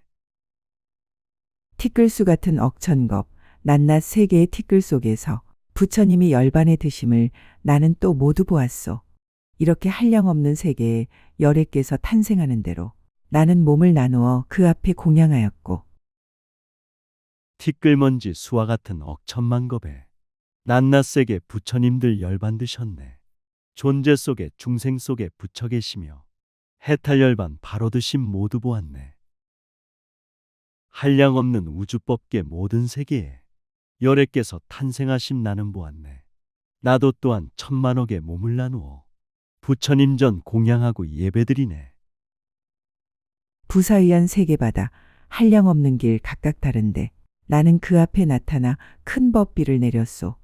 티끌수 같은 억천겁 낱낱 세계의 티끌 속에서 부처님이 열반에 드심을 나는 또 모두 보았소. 이렇게 한량없는 세계에 열애께서 탄생하는 대로 나는 몸을 나누어 그 앞에 공양하였고
티끌먼지 수와 같은 억천만 겁에 낱낱세계 부처님들 열반 드셨네. 존재 속에 중생 속에 부처 계시며 해탈 열반 바로 드심 모두 보았네. 한량없는 우주법계 모든 세계에 열애께서 탄생하심 나는 보았네. 나도 또한 천만억의 몸을 나누어 부처님 전 공양하고 예배드리네.
부사의한 세계바다 한량없는 길 각각 다른데 나는 그 앞에 나타나 큰 법비를 내렸소.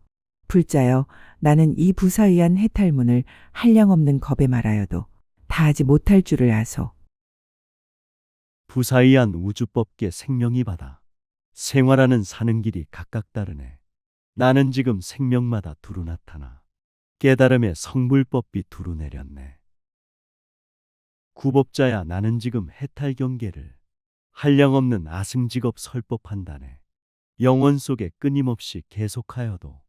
불자여 나는 이 부사의한 해탈문을 한량없는 겁에 말하여도 다 하지 못할 줄을 아소.
부사의한 우주법계 생명이 바다 생활하는 사는 길이 각각 다르네. 나는 지금 생명마다 두루 나타나 깨달음의 성불법비 두루 내렸네. 구법자야 나는 지금 해탈 경계를 한량없는 아승직업 설법한다네. 영원 속에 끊임없이 계속하여도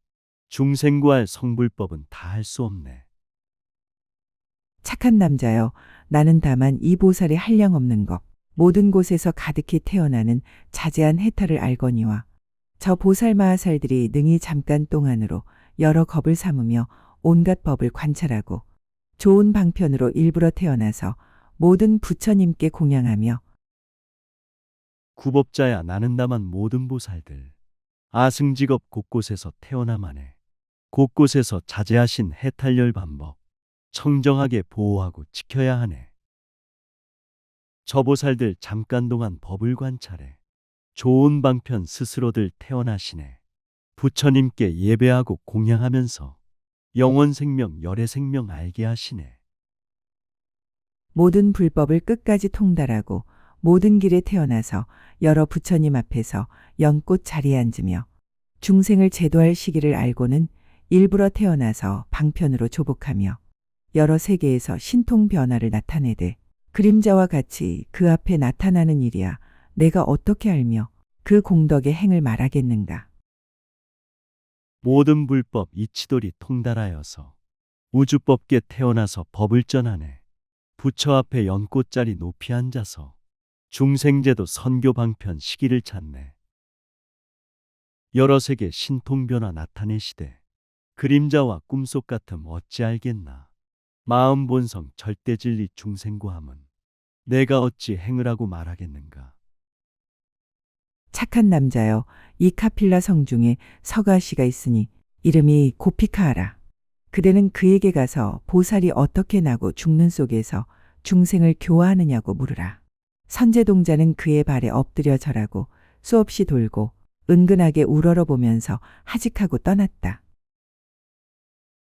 중생 구할 성불법은 다 할 수 없네.
착한 남자여 나는 다만 이 보살의 한량없는 것 모든 곳에서 가득히 태어나는 자제한 해탈을 알거니와 저 보살 마하살들이 능히 잠깐 동안으로 여러 겁을 삼으며 온갖 법을 관찰하고 좋은 방편으로 일부러 태어나서 모든 부처님께 공양하며
구법자야 나는 다만 모든 보살들 아승직업 곳곳에서 태어나마네. 곳곳에서 자제하신 해탈열 반법 청정하게 보호하고 지켜야 하네. 저 보살들 잠깐 동안 법을 관찰해 좋은 방편 스스로들 태어나시네. 부처님께 예배하고 공양하면서 영원 생명 열애 생명 알게 하시네.
모든 불법을 끝까지 통달하고 모든 길에 태어나서 여러 부처님 앞에서 연꽃 자리에 앉으며 중생을 제도할 시기를 알고는 일부러 태어나서 방편으로 조복하며 여러 세계에서 신통 변화를 나타내되 그림자와 같이 그 앞에 나타나는 일이야 내가 어떻게 알며 그 공덕의 행을 말하겠는가.
모든 불법 이치돌이 통달하여서 우주법계 태어나서 법을 전하네. 부처 앞에 연꽃자리 높이 앉아서 중생제도 선교 방편 시기를 찾네. 여러 세계 신통변화 나타내시되 그림자와 꿈속 같음 어찌 알겠나. 마음 본성 절대 진리 중생고함은 내가 어찌 행을 하고 말하겠는가.
착한 남자여, 이 카필라 성 중에 서가시가 있으니 이름이 고피카하라. 그대는 그에게 가서 보살이 어떻게 나고 죽는 속에서 중생을 교화하느냐고 물으라. 선제동자는 그의 발에 엎드려 절하고 수없이 돌고 은근하게 우러러보면서 하직하고 떠났다.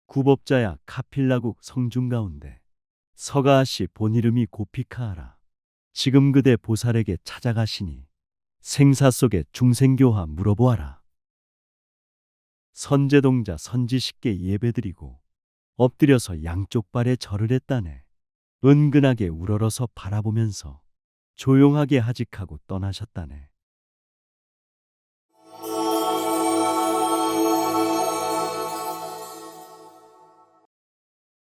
구법자야 카필라국 성중 가운데 서가시 본 이름이 고피카하라. 지금 그대 보살에게 찾아가시니 생사 속의 중생교화 물어보아라. 선제동자 선지식께 예배드리고 엎드려서 양쪽 발에 절을 했다네. 은근하게 우러러서 바라보면서 조용하게 하직하고 떠나셨다네.